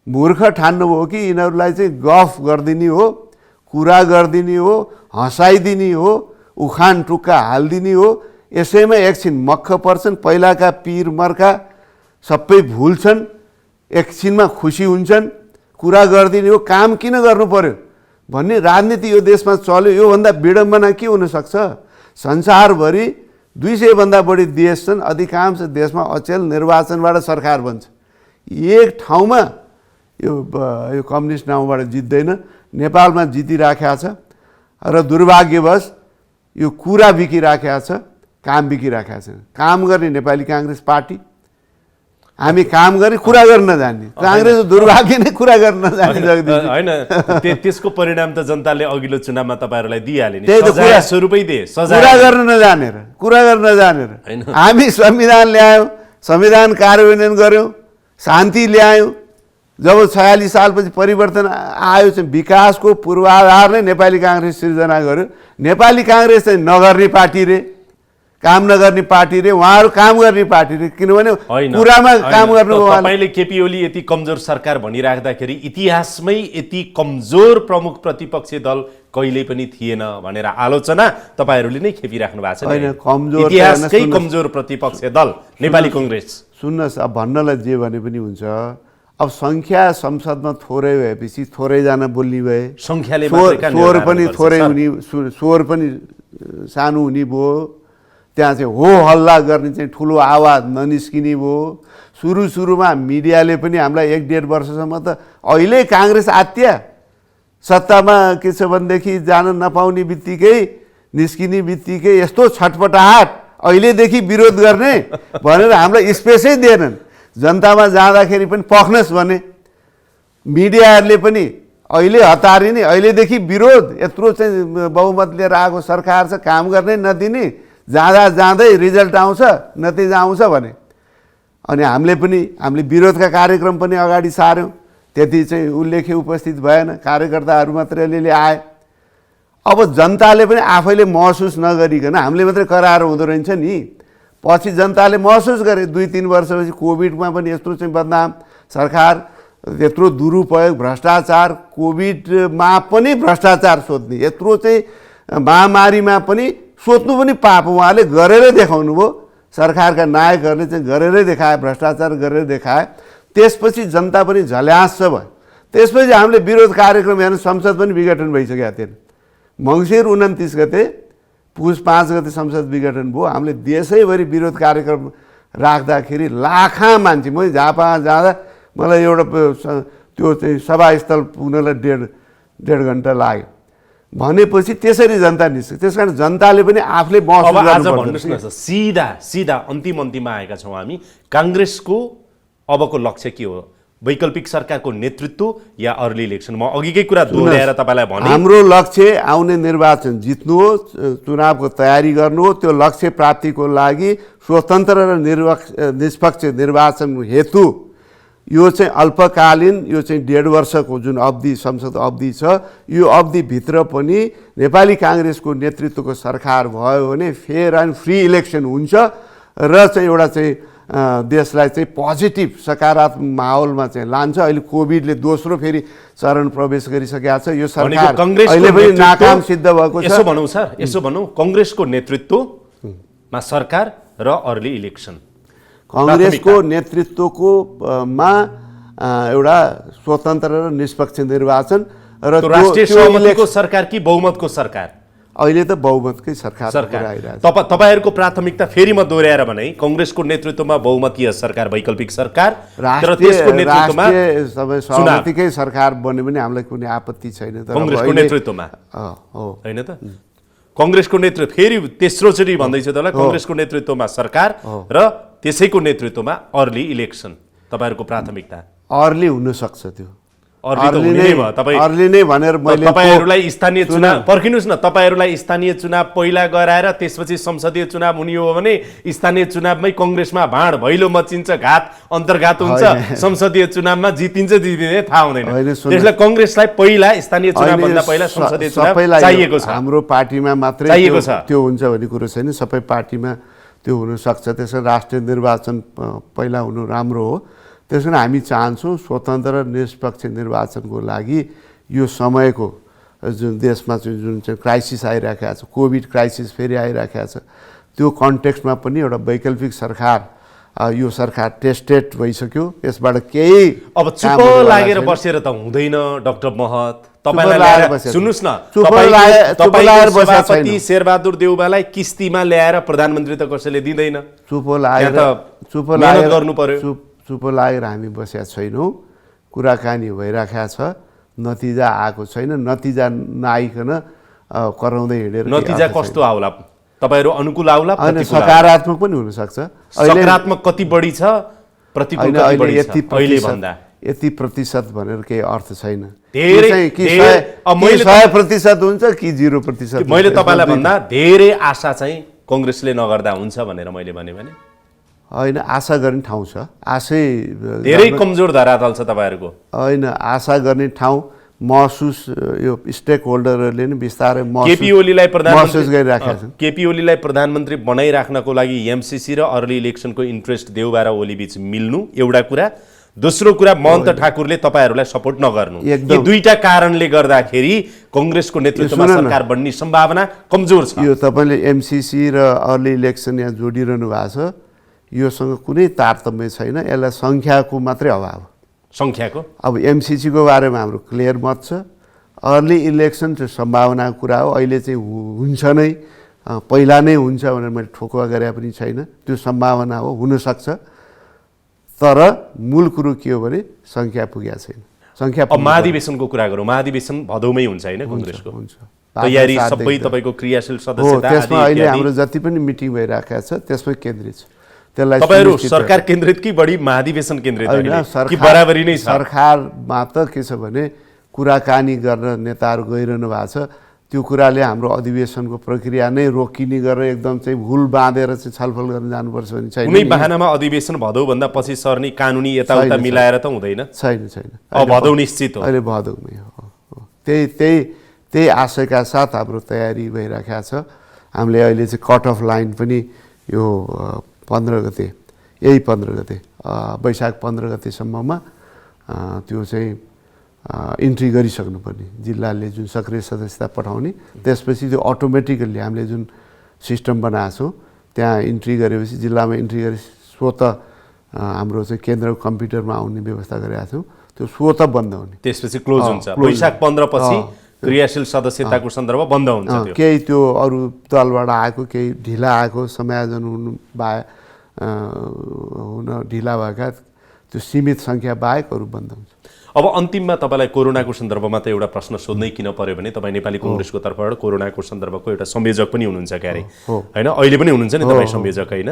मूर्ख ठान्नुभयो कि यिनीहरूलाई चाहिँ गफ गरिदिने हो, कुरा गरिदिने हो, हँसाइदिने हो, उखान टुक्का हालिदिने हो। यसैमा एकछिन मक्ख पर्छन्, पहिलाका पीर मर्का सबै भुल्छन्, एकछिनमा खुसी हुन्छन्, कुरा गरिदिने हो, काम किन गर्नु पर्यो भन्ने राजनीति यो देशमा चल्यो। योभन्दा विडम्बना के हुनसक्छ? संसारभरि 200 भन्दा बढी देश छन्, अधिकांश देशमा अचेल निर्वाचनबाट सरकार बन्छ। एक ठाउँमा यो कम्युनिस्ट नाउँबाट जित्दैन, नेपालमा जितिराखेको छ। र दुर्भाग्यवश यो कुरा बिकिराखेको छ, काम बिकिराखेको छ। काम गर्ने नेपाली काङ्ग्रेस पार्टी, हामी काम गर्ने कुरा गर्न नजान्ने काङ्ग्रेस, दुर्भाग्य नै कुरा गर्न नजान्ने। होइन, त्यसको परिणाम त जनताले अघिल्लो चुनावमा तपाईहरुलाई दिइहाल्यो नि। त्यही त सजाय स्वरूपै दिए, कुरा गर्न नजानेर, कुरा गर्न नजानेर। हामी संविधान ल्यायौँ, संविधान कार्यान्वयन गऱ्यौँ, शान्ति ल्यायौँ। जब 46 सालपछि परिवर्तन आयो चाहिँ विकासको पूर्वाधार नै नेपाली काङ्ग्रेस सिर्जना गर्यो। नेपाली काङ्ग्रेस चाहिँ नगर्ने पार्टी रे, काम नगर्ने पार्टी रे, उहाँहरू काम गर्ने पार्टी रे। किनभने कुरामा काम गर्नु। तपाईले केपी ओली यति कमजोर सरकार भनिराख्दाखेरि इतिहासमै यति कमजोर प्रमुख प्रतिपक्षी दल कहिल्यै पनि थिएन भनेर आलोचना तपाईहरूले नै खेपिराख्नु भएको छ। होइन, कमजोर इतिहासकै कमजोर प्रतिपक्षी दल नेपाली काङ्ग्रेस। सुन्नुहोस्, अब भन्नलाई जे भने पनि हुन्छ। अब सङ्ख्या संसदमा थोरै भएपछि थोरैजना बोल्ने भए, सङ्ख्याले स्वर पनि थोरै हुने, स्वर पनि सानो हुने भयो। त्यहाँ चाहिँ हो हल्ला गर्ने चाहिँ ठुलो आवाज ननिस्किने भयो। सुरुमा मिडियाले पनि हामीलाई 1-1.5 वर्षसम्म त अहिले काङ्ग्रेस आत्या सत्तामा के छ भनेदेखि जान नपाउने बित्तिकै, निस्किने बित्तिकै यस्तो छटपटाहट, अहिलेदेखि विरोध गर्ने भनेर हामीलाई स्पेसै दिएनन्। जनतामा जाँदाखेरि पनि पख्नुहोस् भने मिडियाहरूले पनि अहिले हतारिने, अहिलेदेखि विरोध, यत्रो चाहिँ बहुमत लिएर आएको सरकार छ, काम गर्नै नदिने, जाँदै रिजल्ट आउँछ, नतिजा आउँछ भने। अनि हामीले विरोधका कार्यक्रम पनि अगाडि सार्यौँ। त्यति चाहिँ उल्लेख्य उपस्थित भएन, कार्यकर्ताहरू मात्रै अलिअलि आए। अब जनताले पनि आफैले महसुस नगरिकन हामीले मात्रै कराएर हुँदो रहेछ नि। पछि जनताले महसुस गरे 2-3 वर्षपछि कोभिडमा पनि यत्रो चाहिँ बदनाम सरकार, यत्रो दुरुपयोग, भ्रष्टाचार, कोभिडमा पनि भ्रष्टाचार सोध्ने, यत्रो चाहिँ महामारीमा पनि सोध्नु पनि पाप उहाँले गरेरै देखाउनु भयो। सरकारका नायकहरूले चाहिँ गरेरै देखाए, भ्रष्टाचार गरेर देखाए। त्यसपछि जनता पनि झल्यास भयो। त्यसपछि हामीले विरोध कार्यक्रम हेर्नु, संसद पनि विघटन भइसकेका थिएन। मङ्सिर 29 गते, पुस 5 गते संसद विघटन भयो। हामीले देशैभरि विरोध कार्यक्रम राख्दाखेरि लाखा मान्छे, म झापा जाँदा मलाई एउटा त्यो चाहिँ सभास्थल पुग्नलाई 1.5 घन्टा लाग्यो। भनेपछि त्यसरी जनता निस्क्यो। त्यस कारण जनताले पनि आफूले महसुस गर्नुपर्छ। भन्नुहोस् न, सिधा अन्तिममा आएका छौँ हामी। काङ्ग्रेसको अबको लक्ष्य के हो? वैकल्पिक सरकारको नेतृत्व या अर्ली इलेक्सन? म अघिकै कुरा दोहोऱ्याएर तपाईँलाई भने, हाम्रो लक्ष्य आउने निर्वाचन जित्नु हो, चुनावको तयारी गर्नु हो। त्यो लक्ष्य प्राप्तिको लागि स्वतन्त्र र निष्पक्ष निर्वाचन हेतु यो चाहिँ अल्पकालीन, यो चाहिँ 1.5 वर्षको जुन अवधि, संसद अवधि छ, यो अवधिभित्र पनि नेपाली काङ्ग्रेसको नेतृत्वको सरकार भयो भने फेयर एन्ड फ्री इलेक्सन हुन्छ र चाहिँ एउटा चाहिँ देशलाई चाहिँ पोजिटिभ सकारात्मक माहौलमा चाहिँ लान्छ। अहिले कोभिडले दोस्रो फेरि चरण प्रवेश गरिसकेको छ। यो सरकार अहिले पनि नाकाम सिद्ध भएको छ। यसो भनौँ सर, यसो भनौँ, काङ्ग्रेसको नेतृत्व मा सरकार र अर्ली इलेक्सन कांग्रेसको नेतृत्वको मा एउटा स्वतन्त्र र निष्पक्ष निर्वाचन र राष्ट्रिय सहमतिको सरकार कि बहुमतको सरकार? अहिले त बहुमतकै सरकार आइरहेछ। तपाईहरुको प्राथमिकता फेरि म दोहोर्याएर भने कांग्रेसको नेतृत्वमा बहुमतीय सरकार, वैकल्पिक सरकार र त्यसको नेतृत्वमा सबै सहमतिकै सरकार बन्यो भने हामीलाई कुनै आपत्ति छैन। तर कांग्रेसको नेतृत्वमा हो हैन त? कांग्रेसको नेतृत्व फेरि तेस्रोचोटि भन्दैछु तपाईलाई, कांग्रेसको नेतृत्वमा सरकार र त्यसैको नेतृत्वमा अर्ली इलेक्सन तपाईहरुको प्राथमिकता? अर्ली हुन सक्छ त्यो। अर्ली नै भनेर मैले तपाईहरुलाई स्थानीय चुनाव पर्खिनुस् न, तपाईहरुलाई स्थानीय चुनाव पहिला गराएर त्यसपछि संसदीय चुनाव हुने हो भने स्थानीय चुनावमै कांग्रेसमा भाँड भैलो मचिन्छ, घात अन्तर्घात हुन्छ, संसदीय चुनावमा जितिन्छ जितिँदैन थाहा हुँदैन। त्यसले कांग्रेसलाई पहिला स्थानीय चुनाव भन्दा पहिला संसदीय चुनाव चाहिएको छ। हाम्रो पार्टीमा मात्रै चाहिएको छ त्यो हुन्छ भन्ने कुरो छैन, सबै पार्टीमा त्यो हुन सक्छ। त्यसैले राष्ट्रिय निर्वाचन पहिला हुनु राम्रो हो। त्यसैले हामी चाहन्छौँ स्वतन्त्र र निष्पक्ष निर्वाचनको लागि यो समयको जुन देशमा जुन चाहिँ क्राइसिस आइरहेको छ, कोभिड क्राइसिस फेरि आइरहेको छ, त्यो कन्टेक्स्टमा पनि एउटा वैकल्पिक सरकार, यो सरकार टेस्टेड भइसक्यो, यसबाट केही अब चुप लागेर बसेर त हुँदैन डाक्टर महत। तपाईलाई सुन्नुस् न, सभापति शेरबहादुर देउवालाई किस्तीमा ल्याएर प्रधानमन्त्री त कसैले दिँदैन। चुप लागेर गर्नु पर्यो। चुप लागेर हामी बसेका छैनौँ, कुराकानी भइरहेको छ, नतिजा आएको छैन। नतिजा नआइकन कराउँदै हिँडेर नतिजा कस्तो आउला? तपाईहरु अनुकूल आउला? सकारात्मक पनि हुन सक्छ। सकारात्मक कति बढी छ, प्रतिकूल कति बढी छ? अहिले भन्दा यति प्रतिशत भनेर केही अर्थ छैन। धेरै 100% हुन्छ कि 0%? मैले तपाईलाई भन्दा धेरै आशा चाहिँ कांग्रेसले नगर्दा हुन्छ भनेर मैले भने होइन, आशा गर्ने ठाउँ छ। आशै धेरै कमजोर धरातल छ तपाईहरुको। होइन, आशा गर्ने ठाउँ महसुस यो स्टेक होल्डरहरूले नि बिस्तारै केपी ओलीलाई महसुस गरिराखेका छन्। केपी ओलीलाई प्रधानमन्त्री बनाइराख्नको लागि एमसीसी र अर्ली इलेक्सनको इन्ट्रेस्ट देउबा र ओली बीच मिल्नु एउटा कुरा, दोस्रो कुरा महन्त ठाकुरले तपाईहरुलाई सपोर्ट नगर्नु। यी दुईटा कारणले गर्दाखेरि कांग्रेसको नेतृत्वमा सरकार बन्ने सम्भावना कमजोर छ। यो तपाईले एमसीसी र अर्ली इलेक्सन यहाँ जोडिरहनु भएको छ, योसँग कुनै तारतम्य छैन। यसलाई संख्याको मात्रै अभाव। संख्याको अब एमसीसी को बारेमा हाम्रो क्लियर मत छ। अर्ली इलेक्सन चाहिँ सम्भावनाको कुरा हो, अहिले चाहिँ हुन्छ नै, पहिला नै हुन्छ भनेर मैले ठोकुवा गरे पनि छैन। त्यो सम्भावना हो, हुन सक्छ। तर मूल कुरो के हो भने संख्या पुगेको छैन। संख्या अब महाधिवेशनको कुरा गरौँ, महाधिवेशन भदौमै हुन्छ हैन कांग्रेसको? हुन्छ। तयारी सबै तपाईको क्रियाशील सदस्यता आदि त्यसमा अहिले हाम्रो जति पनि मिटिङ भइरहेको छ त्यसमै केन्द्रित छ। तपाईहरु सरकार केन्द्रित कि बढी महाधिवेशन केन्द्रित कि बराबरी नै छ? सरकारमा त के छ भने कुराकानी गर्न नेताहरू गइरहनु भएको छ। त्यो कुराले हाम्रो अधिवेशनको प्रक्रिया नै रोकिने गरेर एकदम चाहिँ भुल बाँधेर चाहिँ छलफल गर्न जानुपर्छ भने छैन। कुनै बहानामा अधिवेशन भदौ भन्दा पछि सर्ने कानुनी यताउता मिलाएर त हुँदैन? छैन। अब भदौ निश्चित हो। अहिले भदौमै हो। त्यही आशयका साथ हाम्रो तयारी भइरहेको छ। हामीले अहिले चाहिँ कट अफ लाइन पनि यो 15 गते, यही 15 गते, वैशाख 15 गतेसम्ममा त्यो चाहिँ इन्ट्री गरिसक्नुपर्ने। जिल्लाले जुन सक्रिय सदस्यता पठाउने, त्यसपछि त्यो अटोमेटिकली हामीले जुन सिस्टम बनाएको छौँ त्यहाँ इन्ट्री गरेपछि, जिल्लामा इन्ट्री गरे स्वत हाम्रो चाहिँ केन्द्रको कम्प्युटरमा आउने व्यवस्था गरेका छौँ। त्यो स्वत बन्द हुने, त्यसपछि क्लोज हुन्छ। वैशाख 15 पछि क्रियाशील सदस्यताको सन्दर्भ बन्द हुन्छ। केही त्यो अरू दलबाट आएको, केही ढिला आएको, समायोजन हुन ढिला भएका त्यो सीमित संख्या बाहेक अरू बन्द हुन्छ। अब अन्तिममा तपाईलाई कोरोनाको सन्दर्भमा त एउटा प्रश्न सोध्नै किन पर्यो भने तपाईँ नेपाली कांग्रेसको तर्फबाट कोरोनाको सन्दर्भको एउटा संयोजक पनि हुनुहुन्छ क्यारे हैन? अहिले पनि हुनुहुन्छ नि तपाईँ संयोजक हैन?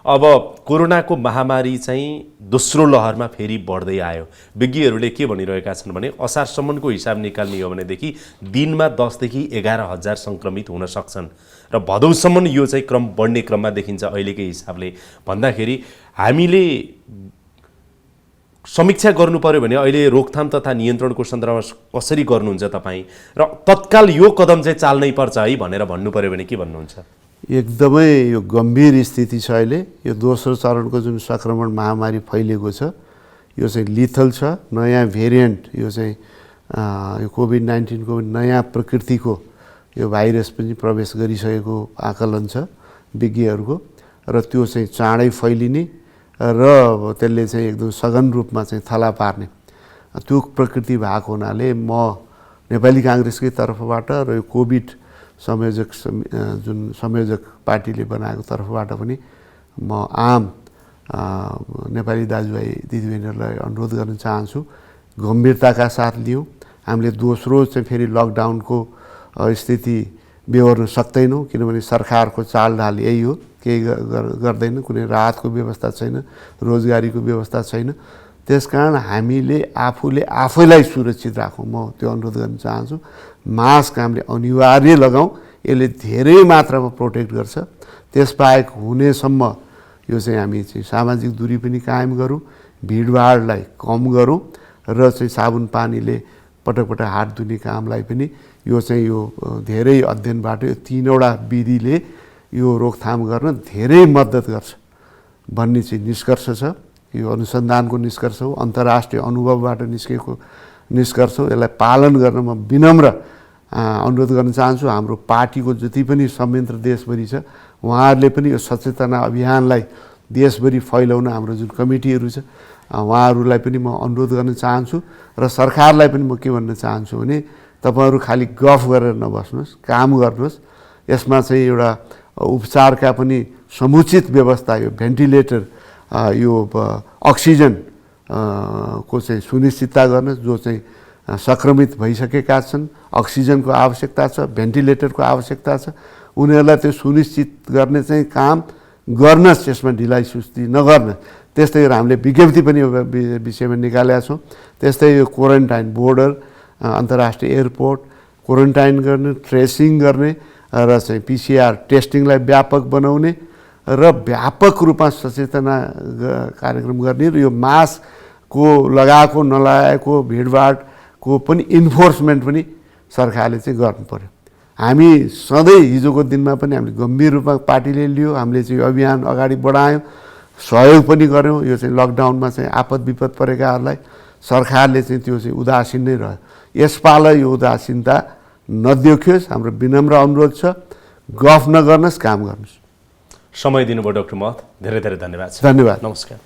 अब कोरोनाको महामारी चाहिँ दोस्रो लहरमा फेरि बढ्दै आयो। विज्ञहरूले के भनिरहेका छन् भने असारसम्मको हिसाब निकाल्ने हो भनेदेखि दिनमा 10 देखि 11,000 संक्रमित हुन सक्छन् र भदौसम्म यो चाहिँ क्रम बढ्ने क्रममा देखिन्छ अहिलेकै हिसाबले भन्दाखेरि। हामीले समीक्षा गर्नु पर्यो भने अहिले रोकथाम तथा नियन्त्रणको सन्दर्भमा कसरी गर्नुहुन्छ तपाईँ, र तत्काल यो कदम चाहिँ चाल्नै पर्छ है भनेर भन्नु पर्यो भने के भन्नुहुन्छ? एकदमै यो गम्भीर स्थिति छ अहिले। यो दोस्रो चरणको जुन संक्रमण महामारी फैलिएको छ यो चाहिँ लिथल छ। नयाँ भेरिएन्ट यो चाहिँ यो कोभिड-19 को नयाँ प्रकृतिको यो भाइरस पनि प्रवेश गरिसकेको आकलन छ। विज्ञहरूको र त्यो चाहिँ चाँडै फैलिने र त्यसले चाहिँ एकदम सघन रूपमा चाहिँ थला पार्ने त्यो प्रकृति भएको हुनाले म नेपाली काङ्ग्रेसकै तर्फबाट र यो कोभिड संयोजक जुन संयोजक पार्टीले बनाएको तर्फबाट पनि म आम नेपाली दाजुभाइ दिदीबहिनीहरूलाई अनुरोध गर्न चाहन्छु गम्भीरताका साथ लियौँ। हामीले दोस्रो चाहिँ फेरि लकडाउनको स्थिति बेहोर्न सक्दैनौँ किनभने सरकारको चालढाल यही हो, केही गर्दैन, कुनै राहतको व्यवस्था छैन, रोजगारीको व्यवस्था छैन। त्यसकारण हामीले आफूले आफैलाई सुरक्षित राखौँ, म त्यो अनुरोध गर्न चाहन्छु। मास्क हामीले अनिवार्य लगाउँ, यसले धेरै मात्रामा प्रोटेक्ट गर्छ। त्यसबाहेक हुनेसम्म यो चाहिँ हामी चाहिँ सामाजिक दूरी पनि कायम गरौँ, भिडभाडलाई कम गरौँ र चाहिँ साबुन पानीले पटक पटक हात धुने कामलाई पनि यो चाहिँ यो धेरै अध्ययनबाट यो 3वटा विधिले यो रोकथाम गर्न धेरै मद्दत गर्छ भन्ने चाहिँ निष्कर्ष छ। यो अनुसन्धानको निष्कर्ष हो, अन्तर्राष्ट्रिय अनुभवबाट निस्केको निष्कर्ष हो। यसलाई पालन गर्न म विनम्र अनुरोध गर्न चाहन्छु। हाम्रो पार्टीको जति पनि संयन्त्र देशभरि छ उहाँहरूले पनि यो सचेतना अभियानलाई देशभरि फैलाउन हाम्रो जुन कमिटीहरू छ उहाँहरूलाई पनि म अनुरोध गर्न चाहन्छु र सरकारलाई पनि म के भन्न चाहन्छु भने तपाईँहरू खालि गफ गरेर नबस्नुहोस्, काम गर्नुहोस्। यसमा चाहिँ एउटा उपचारका पनि समुचित व्यवस्था, यो भेन्टिलेटर, यो अक्सिजन को चाहिँ सुनिश्चितता गर्न, जो चाहिँ सङ्क्रमित भइसकेका छन्, अक्सिजनको आवश्यकता छ, भेन्टिलेटरको आवश्यकता छ, उनीहरूलाई त्यो सुनिश्चित गर्ने चाहिँ काम गर्नस्, यसमा ढिलाइ सुस्ती नगर्न। त्यस्तै गरेर हामीले विज्ञप्ति पनि यो विषयमा निकालेका छौँ। त्यस्तै यो क्वारेन्टाइन, बोर्डर, अन्तर्राष्ट्रिय एयरपोर्ट क्वारेन्टाइन गर्ने, ट्रेसिङ गर्ने र चाहिँ PCR टेस्टिङलाई व्यापक बनाउने र व्यापक रूपमा सचेतना कार्यक्रम गर्ने र यो मास्कको लगाएको नलगाएको भिडभाडको पनि इन्फोर्समेन्ट पनि सरकारले चाहिँ गर्नु पर्यो। हामी सधैँ हिजोको दिनमा पनि हामीले गम्भीर रूपमा पार्टीले लियो, हामीले चाहिँ यो अभियान अगाडि बढायौँ, सहयोग पनि गऱ्यौँ। यो चाहिँ लकडाउनमा चाहिँ आपद विपद परेकाहरूलाई सरकारले चाहिँ त्यो चाहिँ उदासीन नै रह्यो। यसपालि यो उदासीनता नदेखियोस्, हाम्रो विनम्र अनुरोध छ। गफ नगर्नुहोस्, काम गर्नुहोस्। समय दिनुभयो डाक्टर महत, धेरै धेरै धन्यवाद। धन्यवाद, नमस्कार।